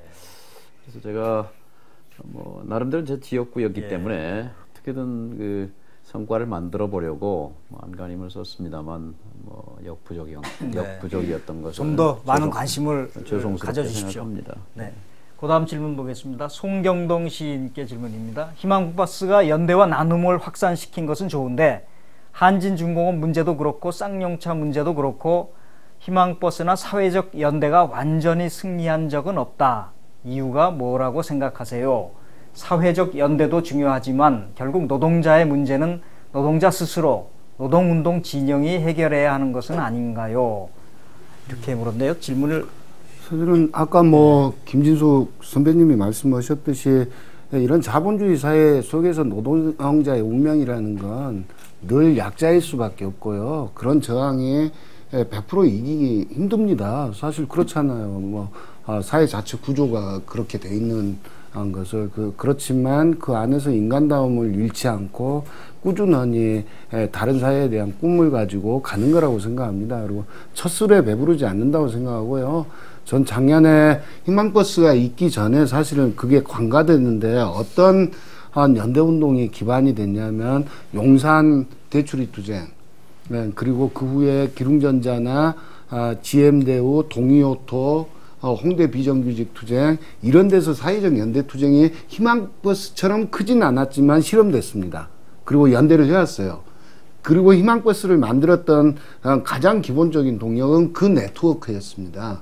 J: 그래서 제가 나름대로 제 지역구였기 때문에 어떻게든 그 성과를 만들어 보려고 안간힘을 썼습니다만 역부족이었던 것을
H: 좀 더 많은 관심을 가져주십시오.
J: 네.
H: 그 다음 질문 보겠습니다. 송경동 시인께 질문입니다. 희망버스가 연대와 나눔을 확산시킨 것은 좋은데 한진중공업 문제도 그렇고 쌍용차 문제도 그렇고 희망버스나 사회적 연대가 완전히 승리한 적은 없다. 이유가 뭐라고 생각하세요? 사회적 연대도 중요하지만 결국 노동자의 문제는 노동자 스스로 노동운동 진영이 해결해야 하는 것은 아닌가요? 이렇게 물었네요. 질문을.
K: 사실은 아까 김진숙 선배님이 말씀하셨듯이 이런 자본주의 사회 속에서 노동자의 운명이라는 건 늘 약자일 수밖에 없고요. 그런 저항이 100% 이기기 힘듭니다. 사실 그렇잖아요. 사회 자체 구조가 그렇게 돼 있는 것을 그렇지만 그 안에서 인간다움을 잃지 않고 꾸준히 다른 사회에 대한 꿈을 가지고 가는 거라고 생각합니다. 그리고 첫 술에 배부르지 않는다고 생각하고요. 전 작년에 희망버스가 있기 전에 사실은 그게 관가됐는데 어떤 연대운동이 기반이 됐냐면 용산 대출이 투쟁, 그리고 그 후에 기룽전자나 GM대우, 동이오토, 홍대 비정규직 투쟁, 이런 데서 사회적 연대 투쟁이 희망버스처럼 크진 않았지만 실험됐습니다. 그리고 연대를 해왔어요. 그리고 희망버스를 만들었던 가장 기본적인 동력은 그 네트워크였습니다.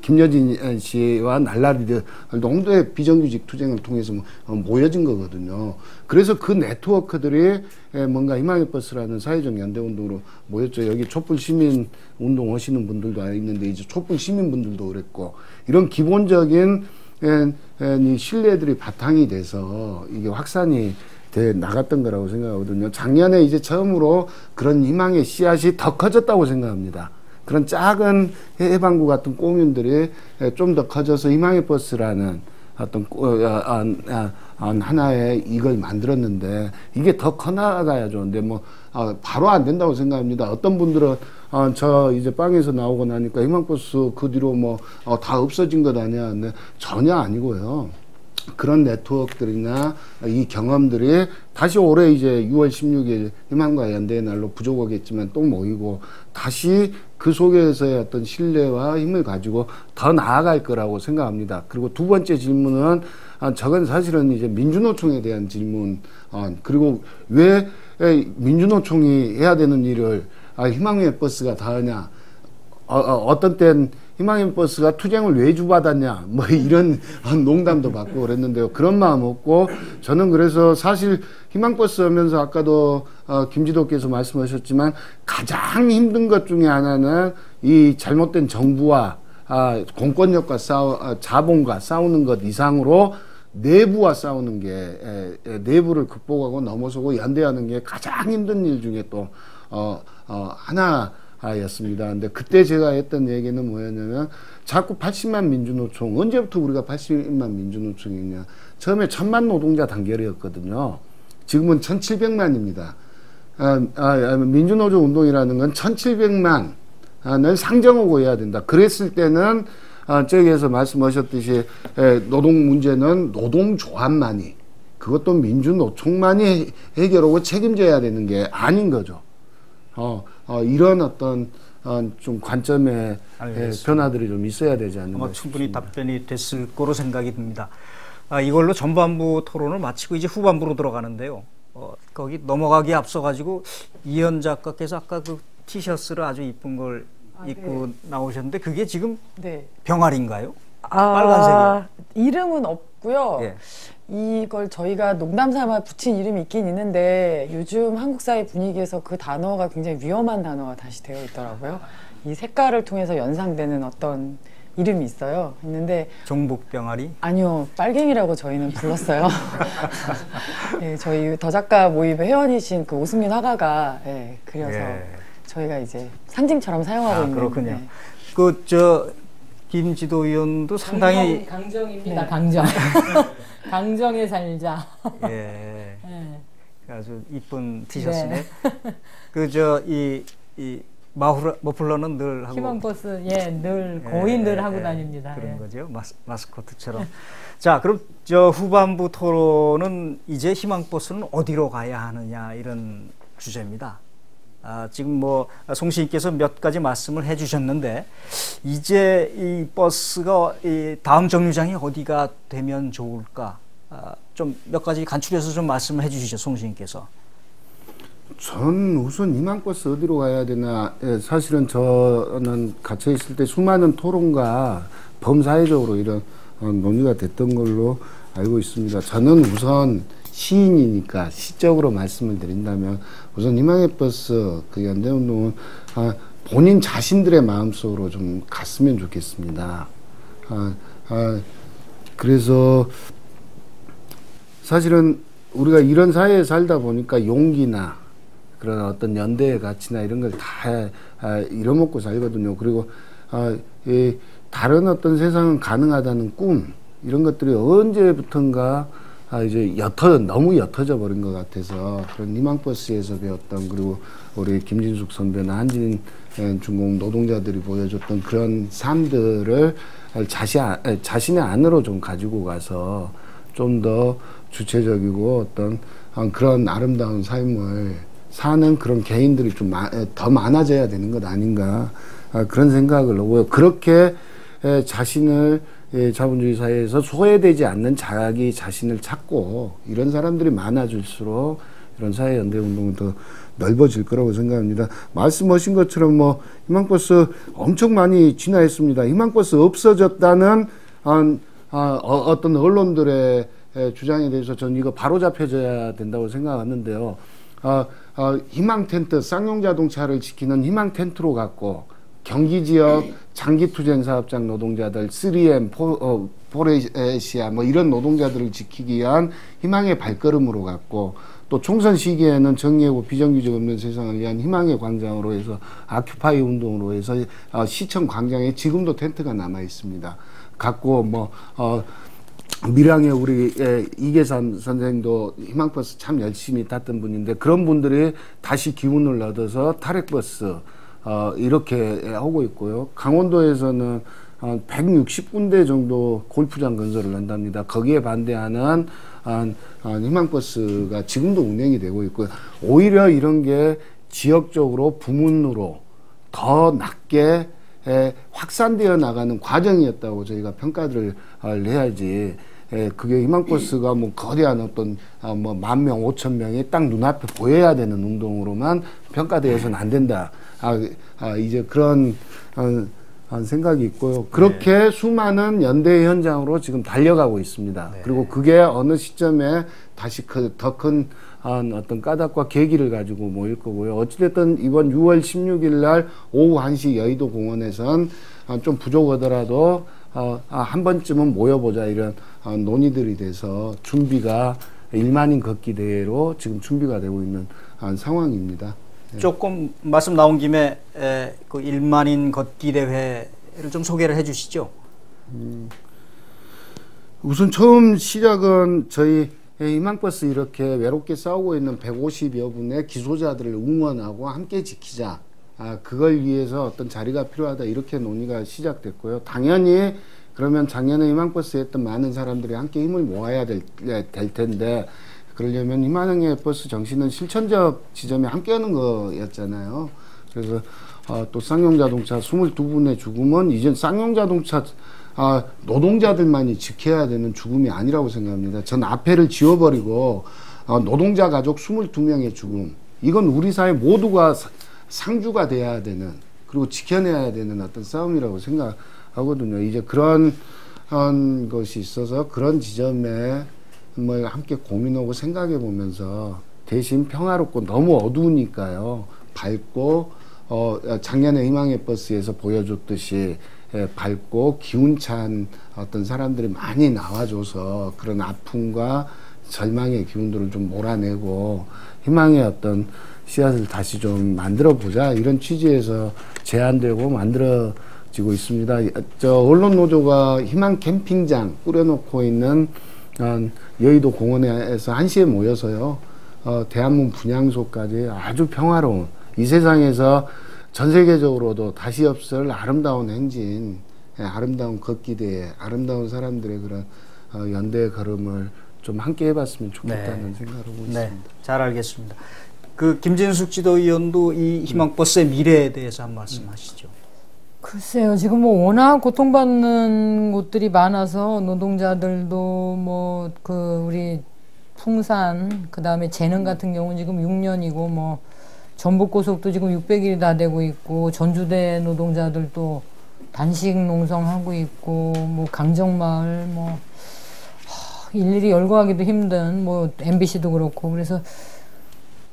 K: 김여진 씨와 날라리들 농도의 비정규직 투쟁을 통해서 모여진 거거든요. 그래서 그 네트워크들이 뭔가 희망의 버스라는 사회적 연대 운동으로 모였죠. 여기 촛불 시민 운동 하시는 분들도 있는데 이제 촛불 시민분들도 그랬고 이런 기본적인 이 신뢰들이 바탕이 돼서 이게 확산이 돼 나갔던 거라고 생각하거든요. 작년에 이제 처음으로 그런 희망의 씨앗이 더 커졌다고 생각합니다. 그런 작은 해방구 같은 공연들이 좀 더 커져서 희망의 버스라는 어떤 하나의 이걸 만들었는데 이게 더 커나가야죠. 근데 뭐 바로 안 된다고 생각합니다. 어떤 분들은 저 이제 빵에서 나오고 나니까 희망버스 그 뒤로 뭐 다 없어진 것 아니야. 근데 전혀 아니고요. 그런 네트워크들이나 이 경험들이 다시 올해 이제 6월 16일 희망과 연대의 날로 부족하겠지만 또 모이고 다시 그 속에서의 어떤 신뢰와 힘을 가지고 더 나아갈 거라고 생각합니다. 그리고 두 번째 질문은 저건 사실은 이제 민주노총에 대한 질문. 그리고 왜 민주노총이 해야 되는 일을 희망의 버스가 다 하냐. 어떤 땐 희망의 버스가 투쟁을 왜 주받았냐 뭐 이런 농담도 받고 그랬는데요. 그런 마음 없고 저는 그래서 사실 희망버스 하면서 아까도 김지도께서 말씀하셨지만 가장 힘든 것 중에 하나는 이 잘못된 정부와 공권력과 자본과 싸우는 것 이상으로 내부와 싸우는 게 내부를 극복하고 넘어서고 연대하는 게 가장 힘든 일 중에 또 하나였습니다. 근데 그때 제가 했던 얘기는 뭐였냐면 자꾸 80만 민주노총 언제부터 우리가 80만 민주노총이냐 처음에 1000만 노동자 단결이었거든요. 지금은 1700만입니다. 민주노조 운동이라는 건 1700만을 상정하고 해야 된다. 그랬을 때는 저기에서 말씀하셨듯이 노동 문제는 노동조합만이 그것도 민주노총만이 해결하고 책임져야 되는 게 아닌 거죠. 이런 어떤 좀 관점의 변화들이 좀 있어야 되지 않는가
H: 아마 충분히 답변이 됐을 거로 생각이 듭니다. 이걸로 전반부 토론을 마치고 이제 후반부로 들어가는데요. 거기 넘어가기에 앞서 가지고 이현 작가께서 아까 그 티셔츠를 아주 이쁜 걸 입고
L: 네.
H: 나오셨는데 그게 지금
L: 네.
H: 병아리인가요? 빨간색이요.
L: 이름은 없고요.
H: 예.
L: 이걸 저희가 농담 삼아 붙인 이름이 있긴 있는데 요즘 한국 사회 분위기에서 그 단어가 굉장히 위험한 단어가 다시 되어 있더라고요. 이 색깔을 통해서 연상되는 어떤 이름이 있어요. 있는데
H: 종북병아리?
L: 아니요, 빨갱이라고 저희는 불렀어요. 네, 저희 더 작가 모임의 회원이신 그 오승민 화가가 그려서 저희가 이제 상징처럼 사용하고 있는.
H: 그렇군요. 그 김지도 의원도 상당히
I: 강정입니다.
L: 네.
I: 강정. 강정에 살자.
H: 예.
I: 네.
H: 아주 이쁜 티셔츠네. 네. 이 머플러는 늘 하고
I: 희망버스 늘 거의 늘 하고 다닙니다.
H: 그런 거죠. 마스코트처럼. 자, 그럼 후반부 토론은 이제 희망버스는 어디로 가야 하느냐 이런 주제입니다. 지금 뭐 송시인께서 몇 가지 말씀을 해주셨는데 이제 이 버스가 이 다음 정류장이 어디가 되면 좋을까? 좀 몇 가지 간추려서 좀 말씀을 해주시죠, 송시인께서.
K: 전 우선 희망버스 어디로 가야 되나 사실은 저는 갇혀 있을 때 수많은 토론과 범사회적으로 이런 논의가 됐던 걸로 알고 있습니다. 저는 우선 시인이니까 시적으로 말씀을 드린다면 우선 희망의 버스 그 연대운동은 본인 자신들의 마음속으로 좀 갔으면 좋겠습니다. 그래서 사실은 우리가 이런 사회에 살다 보니까 용기나 그런 어떤 연대의 가치나 이런 걸 다 잃어먹고 살거든요. 그리고 이 다른 어떤 세상은 가능하다는 꿈 이런 것들이 언제부턴가 이제 너무 옅어져 버린 것 같아서 그런 희망버스에서 배웠던 그리고 우리 김진숙 선배나 한진 중공 노동자들이 보여줬던 그런 삶들을 자신의 안으로 좀 가지고 가서 좀 더 주체적이고 어떤 그런 아름다운 삶을 사는 그런 개인들이 좀 더 많아져야 되는 것 아닌가 그런 생각을 하고요. 그렇게 자신을 자본주의 사회에서 소외되지 않는 자기 자신을 찾고 이런 사람들이 많아질수록 이런 사회연대 운동은 더 넓어질 거라고 생각합니다. 말씀하신 것처럼 뭐 희망버스 엄청 많이 진화했습니다. 희망버스 없어졌다는 어떤 언론들의 주장에 대해서 저는 이거 바로 잡혀져야 된다고 생각하는데요. 희망 텐트, 쌍용 자동차를 지키는 희망 텐트로 갖고 경기 지역 장기 투쟁 사업장 노동자들, 3M, 포레시아 뭐 이런 노동자들을 지키기 위한 희망의 발걸음으로 갖고, 또 총선 시기에는 정의하고 비정규직 없는 세상을 위한 희망의 광장으로 해서 아큐파이 운동으로 해서 시청 광장에 지금도 텐트가 남아 있습니다. 갖고 뭐 밀양의 우리 이계산 선생도 희망버스 참 열심히 탔던 분인데, 그런 분들이 다시 기운을 얻어서 탈핵버스 이렇게 하고 있고요. 강원도에서는 160군데 정도 골프장 건설을 한답니다. 거기에 반대하는 희망버스가 지금도 운행이 되고 있고요. 오히려 이런 게 지역적으로 부문으로 더 낮게 확산되어 나가는 과정이었다고 저희가 평가를 해야지, 그게 희망버스가 뭐 거대한 어떤 뭐 10,000명, 5,000명이 딱 눈앞에 보여야 되는 운동으로만 평가되어서는 안 된다. 이제 그런 생각이 있고요. 그렇게 수많은 연대 현장으로 지금 달려가고 있습니다. 그리고 그게 어느 시점에 다시 더 큰 어떤 까닭과 계기를 가지고 모일 거고요. 어찌됐든 이번 6월 16일 날 오후 1시 여의도 공원에선 좀 부족하더라도 한 번쯤은 모여보자, 이런 논의들이 돼서 준비가 1만인 걷기 대회로 지금 준비가 되고 있는 상황입니다.
H: 조금 말씀 나온 김에 그 1만인 걷기 대회를 좀 소개를 해 주시죠.
K: 우선 처음 시작은 저희 희망버스 이렇게 외롭게 싸우고 있는 150여 분의 기소자들을 응원하고 함께 지키자, 그걸 위해서 어떤 자리가 필요하다, 이렇게 논의가 시작됐고요. 당연히 그러면 작년에 희망버스에 했던 많은 사람들이 함께 힘을 모아야 될 텐데, 그러려면 희망의 버스 정신은 실천적 지점에 함께하는 거였잖아요. 그래서 또 쌍용자동차 22분의 죽음은 이젠 쌍용자동차 노동자들만이 지켜야 되는 죽음이 아니라고 생각합니다. 전 앞에를 지워버리고 노동자 가족 22명의 죽음, 이건 우리 사회 모두가 상주가 돼야 되는, 그리고 지켜내야 되는 어떤 싸움이라고 생각하거든요. 이제 그런 것이 있어서 그런 지점에 뭐 함께 고민하고 생각해 보면서, 대신 평화롭고 너무 어두우니까요, 밝고 작년에 희망의 버스에서 보여줬듯이 밝고 기운찬 어떤 사람들이 많이 나와줘서 그런 아픔과 절망의 기운들을 좀 몰아내고 희망의 어떤 씨앗을 다시 좀 만들어 보자, 이런 취지에서 제안되고 만들어지고 있습니다. 언론노조가 희망 캠핑장 꾸려놓고 있는 여의도 공원에서 1시에 모여서요, 대한문 분향소까지 아주 평화로운, 이 세상에서 전 세계적으로도 다시 없을 아름다운 행진, 아름다운 걷기대회, 아름다운 사람들의 그런 연대의 걸음을 좀 함께 해봤으면 좋겠다는 생각을 하고 있습니다.
H: 잘 알겠습니다. 그 김진숙 지도위원도 이 희망버스의 미래에 대해서 한 말씀 하시죠.
I: 글쎄요, 지금 뭐 워낙 고통받는 곳들이 많아서 노동자들도 뭐 우리 풍산, 그 다음에 재능 같은 경우는 지금 6년이고, 뭐 전북고속도 지금 600일이 다 되고 있고, 전주대 노동자들도 단식 농성하고 있고, 뭐 강정마을 뭐 일일이 열거하기도 힘든 뭐 MBC도 그렇고, 그래서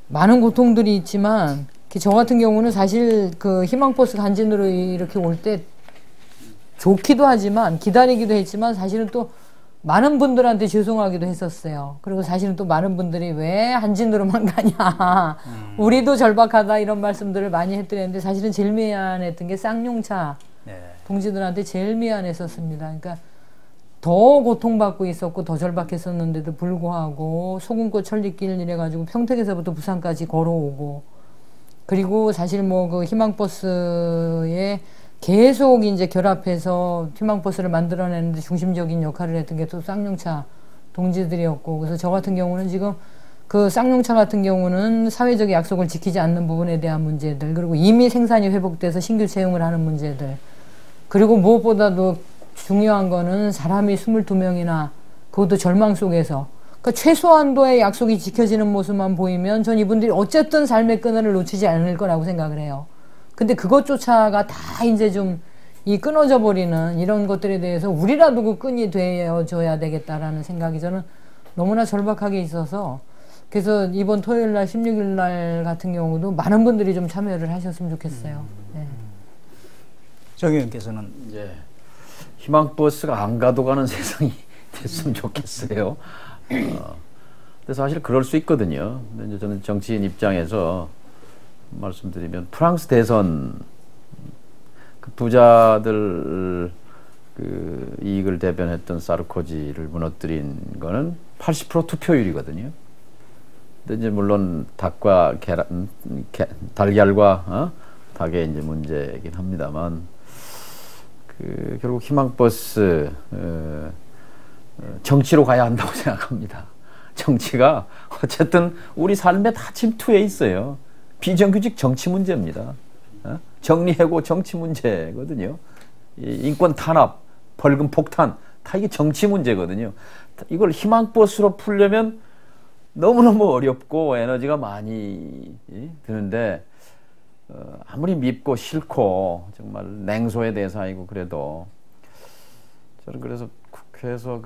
I: 많은 고통들이 있지만, 저 같은 경우는 사실 그 희망버스 간진으로 이렇게 올 때 좋기도 하지만, 기다리기도 했지만, 사실은 또 많은 분들한테 죄송하기도 했었어요. 그리고 사실은 또 많은 분들이 왜 한진으로만 가냐, 우리도 절박하다, 이런 말씀들을 많이 했더랬는데, 사실은 제일 미안했던 게 쌍용차 동지들한테 제일 미안했었습니다. 그러니까 더 고통받고 있었고 더 절박했었는데도 불구하고 소금꽃 천리길 이래가지고 평택에서부터 부산까지 걸어오고, 그리고 사실 뭐 그 희망버스에 계속 이제 결합해서 희망버스를 만들어내는데 중심적인 역할을 했던 게 또 쌍용차 동지들이었고, 그래서 저 같은 경우는 지금 그 쌍용차 같은 경우는 사회적 약속을 지키지 않는 부분에 대한 문제들, 그리고 이미 생산이 회복돼서 신규 채용을 하는 문제들, 그리고 무엇보다도 중요한 거는 사람이 22명이나 그것도 절망 속에서 그 최소한도의 약속이 지켜지는 모습만 보이면 전 이분들이 어쨌든 삶의 끈을 놓치지 않을 거라고 생각을 해요. 근데 그것조차가 다 이제 좀 이 끊어져 버리는 이런 것들에 대해서 우리라도 그 끈이 되어줘야 되겠다라는 생각이 저는 너무나 절박하게 있어서, 그래서 이번 토요일 날 16일 날 같은 경우도 많은 분들이 좀 참여를 하셨으면 좋겠어요. 네.
H: 정 의원께서는
J: 이제 희망버스가 안 가도 가는 세상이 됐으면 좋겠어요. 근데 사실 그럴 수 있거든요. 근데 이제 저는 정치인 입장에서 말씀드리면 프랑스 대선 그 부자들 그 이익을 대변했던 사르코지를 무너뜨린 거는 80% 투표율이거든요. 근데 이제 물론 닭과 계란, 달걀과 닭의 이제 문제이긴 합니다만, 그 결국 희망버스 정치로 가야 한다고 생각합니다. 정치가 어쨌든 우리 삶에 다 침투해 있어요. 비정규직 정치 문제입니다. 정리해고 정치 문제거든요. 인권 탄압, 벌금 폭탄, 다 이게 정치 문제거든요. 이걸 희망버스로 풀려면 너무너무 어렵고 에너지가 많이 드는데, 아무리 밉고 싫고 정말 냉소의 대상이고 그래도 저는 그래서 국회에서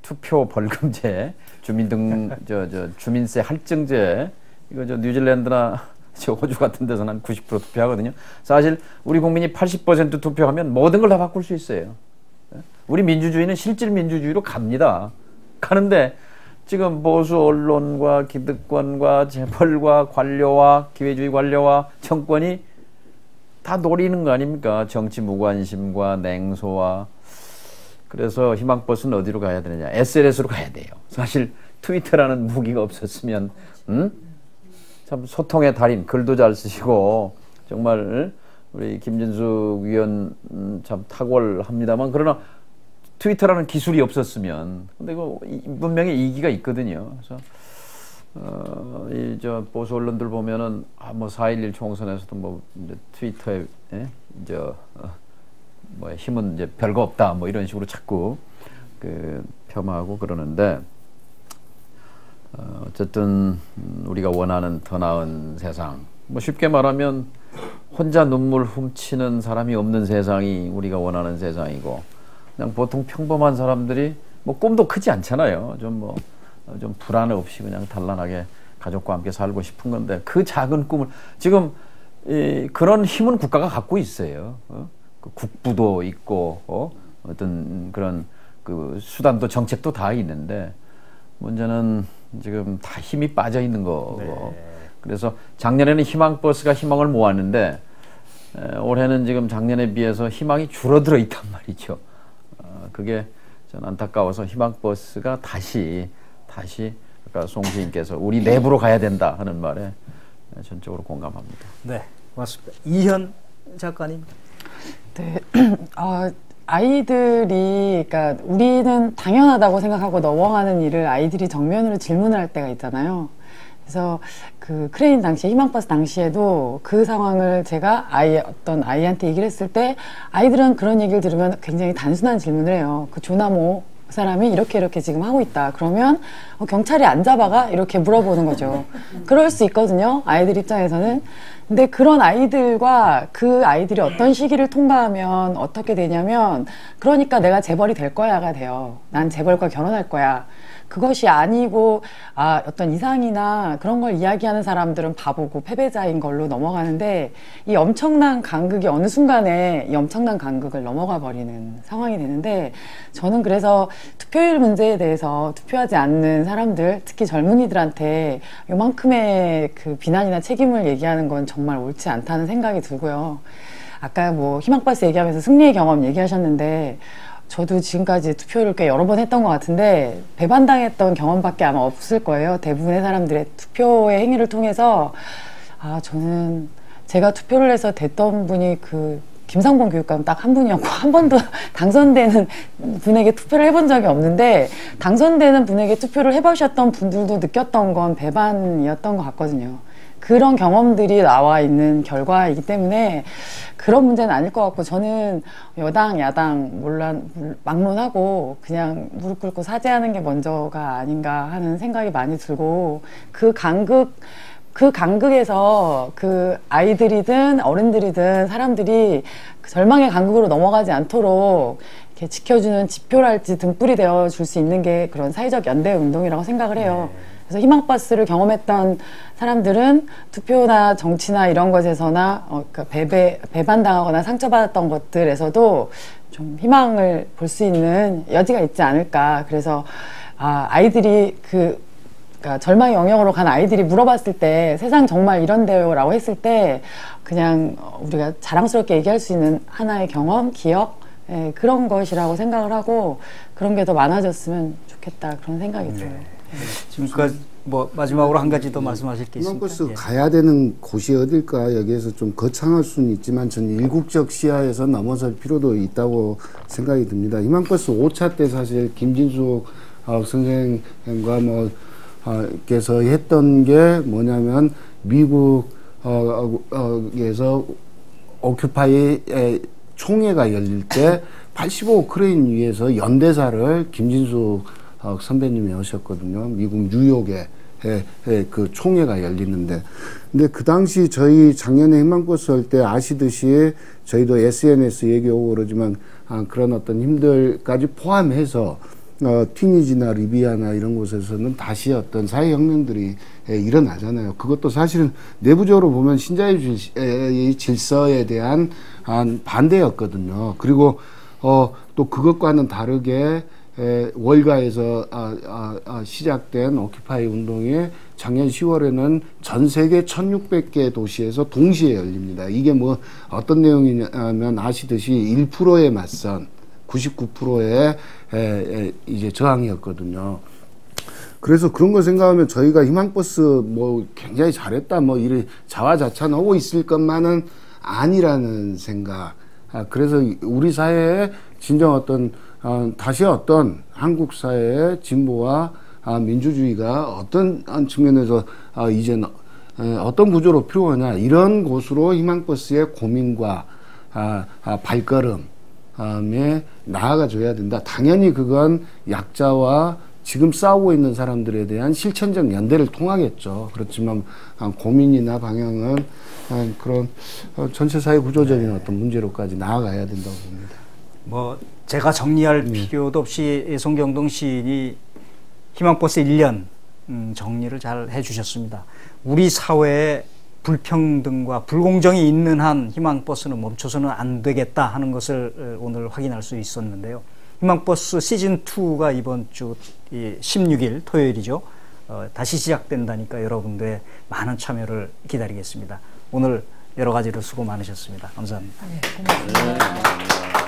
J: 투표 벌금제, 주민세 할증제, 이거 뉴질랜드나 호주 같은 데서는 한 90% 투표하거든요. 사실 우리 국민이 80% 투표하면 모든 걸 다 바꿀 수 있어요. 우리 민주주의는 실질 민주주의로 갑니다. 가는데 지금 보수 언론과 기득권과 재벌과 관료와 기회주의 관료와 정권이 다 노리는 거 아닙니까? 정치 무관심과 냉소와. 그래서 희망버스는 어디로 가야 되느냐? SNS로 가야 돼요. 사실 트위터라는 무기가 없었으면 참 소통의 달인, 글도 잘 쓰시고 정말 우리 김진숙 위원 참 탁월합니다만, 그러나 트위터라는 기술이 없었으면, 근데 분명히 이기가 있거든요. 그래서 보수 언론들 보면은 4.11 총선에서도 이제 트위터에 힘은 이제 별거 없다 이런 식으로 자꾸 폄하하고 그러는데, 어쨌든 우리가 원하는 더 나은 세상, 쉽게 말하면 혼자 눈물 훔치는 사람이 없는 세상이 우리가 원하는 세상이고, 그냥 보통 평범한 사람들이 꿈도 크지 않잖아요. 좀 불안 없이 그냥 단란하게 가족과 함께 살고 싶은 건데, 그 작은 꿈을 지금 그런 힘은 국가가 갖고 있어요. 국부도 있고 어떤 그런 그 수단도 정책도 다 있는데, 문제는 지금 다 힘이 빠져 있는 거고. 네. 그래서 작년에는 희망버스가 희망을 모았는데 올해는 지금 작년에 비해서 희망이 줄어들어 있단 말이죠. 그게 전 안타까워서 희망버스가 다시 아까 송 시인께서 우리 내부로 가야 된다 하는 말에 전적으로 공감합니다.
H: 네, 고맙습니다. 이현 작가님.
L: 네, 아이들이, 그러니까 우리는 당연하다고 생각하고 넘어가는 일을 아이들이 정면으로 질문을 할 때가 있잖아요. 그래서 그 크레인 당시, 희망버스 당시에도 그 상황을 제가 어떤 아이한테 얘기를 했을 때, 아이들은 그런 얘기를 들으면 굉장히 단순한 질문을 해요. 그 조나모 사람이 이렇게 지금 하고 있다. 그러면 경찰이 안 잡아가? 이렇게 물어보는 거죠. 그럴 수 있거든요, 아이들 입장에서는. 근데 그런 아이들과 그 아이들이 어떤 시기를 통과하면 어떻게 되냐면, 그러니까 내가 재벌이 될 거야가 돼요. 난 재벌과 결혼할 거야. 그것이 아니고 어떤 이상이나 그런 걸 이야기하는 사람들은 바보고 패배자인 걸로 넘어가는데, 이 엄청난 간극이 어느 순간에 이 엄청난 간극을 넘어가 버리는 상황이 되는데, 저는 그래서 투표율 문제에 대해서 투표하지 않는 사람들, 특히 젊은이들한테 요만큼의 그 비난이나 책임을 얘기하는 건 정말 옳지 않다는 생각이 들고요. 아까 희망버스 얘기하면서 승리의 경험 얘기하셨는데, 저도 지금까지 투표를 꽤 여러 번 했던 것 같은데 배반당했던 경험밖에 아마 없을 거예요. 대부분의 사람들의 투표의 행위를 통해서 저는 제가 투표를 해서 됐던 분이 그 김상봉 교육감 딱 한 분이었고, 한 번도 당선되는 분에게 투표를 해본 적이 없는데, 당선되는 분에게 투표를 해보셨던 분들도 느꼈던 건 배반이었던 것 같거든요. 그런 경험들이 나와 있는 결과이기 때문에 그런 문제는 아닐 것 같고, 저는 여당 야당 막론하고 그냥 무릎 꿇고 사죄하는 게 먼저가 아닌가 하는 생각이 많이 들고, 그 간극에서 그 아이들이든 어른들이든 사람들이 그 절망의 간극으로 넘어가지 않도록 이렇게 지켜주는 지표랄지 등불이 되어 줄 수 있는 게 그런 사회적 연대 운동이라고 생각을 해요. 그래서 희망버스를 경험했던 사람들은 투표나 정치나 이런 것에서나 그러니까 배반당하거나 상처받았던 것들에서도 좀 희망을 볼 수 있는 여지가 있지 않을까. 그래서 아이들이 그러니까 절망의 영역으로 간 아이들이 물어봤을 때 세상 정말 이런데요 라고 했을 때 그냥 우리가 자랑스럽게 얘기할 수 있는 하나의 경험, 기억, 그런 것이라고 생각을 하고, 그런 게 더 많아졌으면 좋겠다 그런 생각이 들어요.
H: 지금까지 뭐 마지막으로 한 가지 더 말씀하실 게 있습니까?
K: 희망버스 가야 되는 곳이 어딜까, 여기에서 좀 거창할 수는 있지만 저는 일국적 시야에서 넘어설 필요도 있다고 생각이 듭니다. 희망버스 5차 때 사실 김진숙 선생님과 께서 했던 게 뭐냐면, 미국에서 오큐파이 총회가 열릴 때 85 크레인 위에서 연대사를 김진숙 선배님이 하셨거든요. 미국 뉴욕에 그 총회가 열리는데, 근데 그 당시 저희 작년에 희망버스 할 때 아시듯이 저희도 SNS 얘기하고 그러지만 그런 어떤 힘들까지 포함해서 튀니지나 리비아나 이런 곳에서는 다시 어떤 사회혁명들이 일어나잖아요. 그것도 사실은 내부적으로 보면 신자유주의 질서에 대한 반대였거든요. 그리고 또 그것과는 다르게 월가에서 시작된 오큐파이 운동이 작년 10월에는 전 세계 1600개 도시에서 동시에 열립니다. 이게 뭐 어떤 내용이냐면, 아시듯이 1%에 맞선 99%의 이제 저항이었거든요. 그래서 그런 거 생각하면 저희가 희망버스 뭐 굉장히 잘했다, 뭐 이래 자화자찬하고 있을 것만은 아니라는 생각. 그래서 우리 사회에 진정 어떤 다시 어떤 한국 사회의 진보와 민주주의가 어떤 측면에서 이제 어떤 구조로 필요하냐, 이런 곳으로 희망버스의 고민과 발걸음에 나아가줘야 된다. 당연히 그건 약자와 지금 싸우고 있는 사람들에 대한 실천적 연대를 통하겠죠. 그렇지만 고민이나 방향은 그런 전체 사회 구조적인 어떤 문제로까지 나아가야 된다고 봅니다.
H: 뭐 제가 정리할 필요도 없이 송경동 시인이 희망버스 1년 정리를 잘 해주셨습니다. 우리 사회에 불평등과 불공정이 있는 한 희망버스는 멈춰서는 안 되겠다 하는 것을 오늘 확인할 수 있었는데요. 희망버스 시즌2가 이번 주 16일 토요일이죠. 다시 시작된다니까 여러분들의 많은 참여를 기다리겠습니다. 오늘 여러 가지로 수고 많으셨습니다. 감사합니다.
I: 네, 고맙습니다.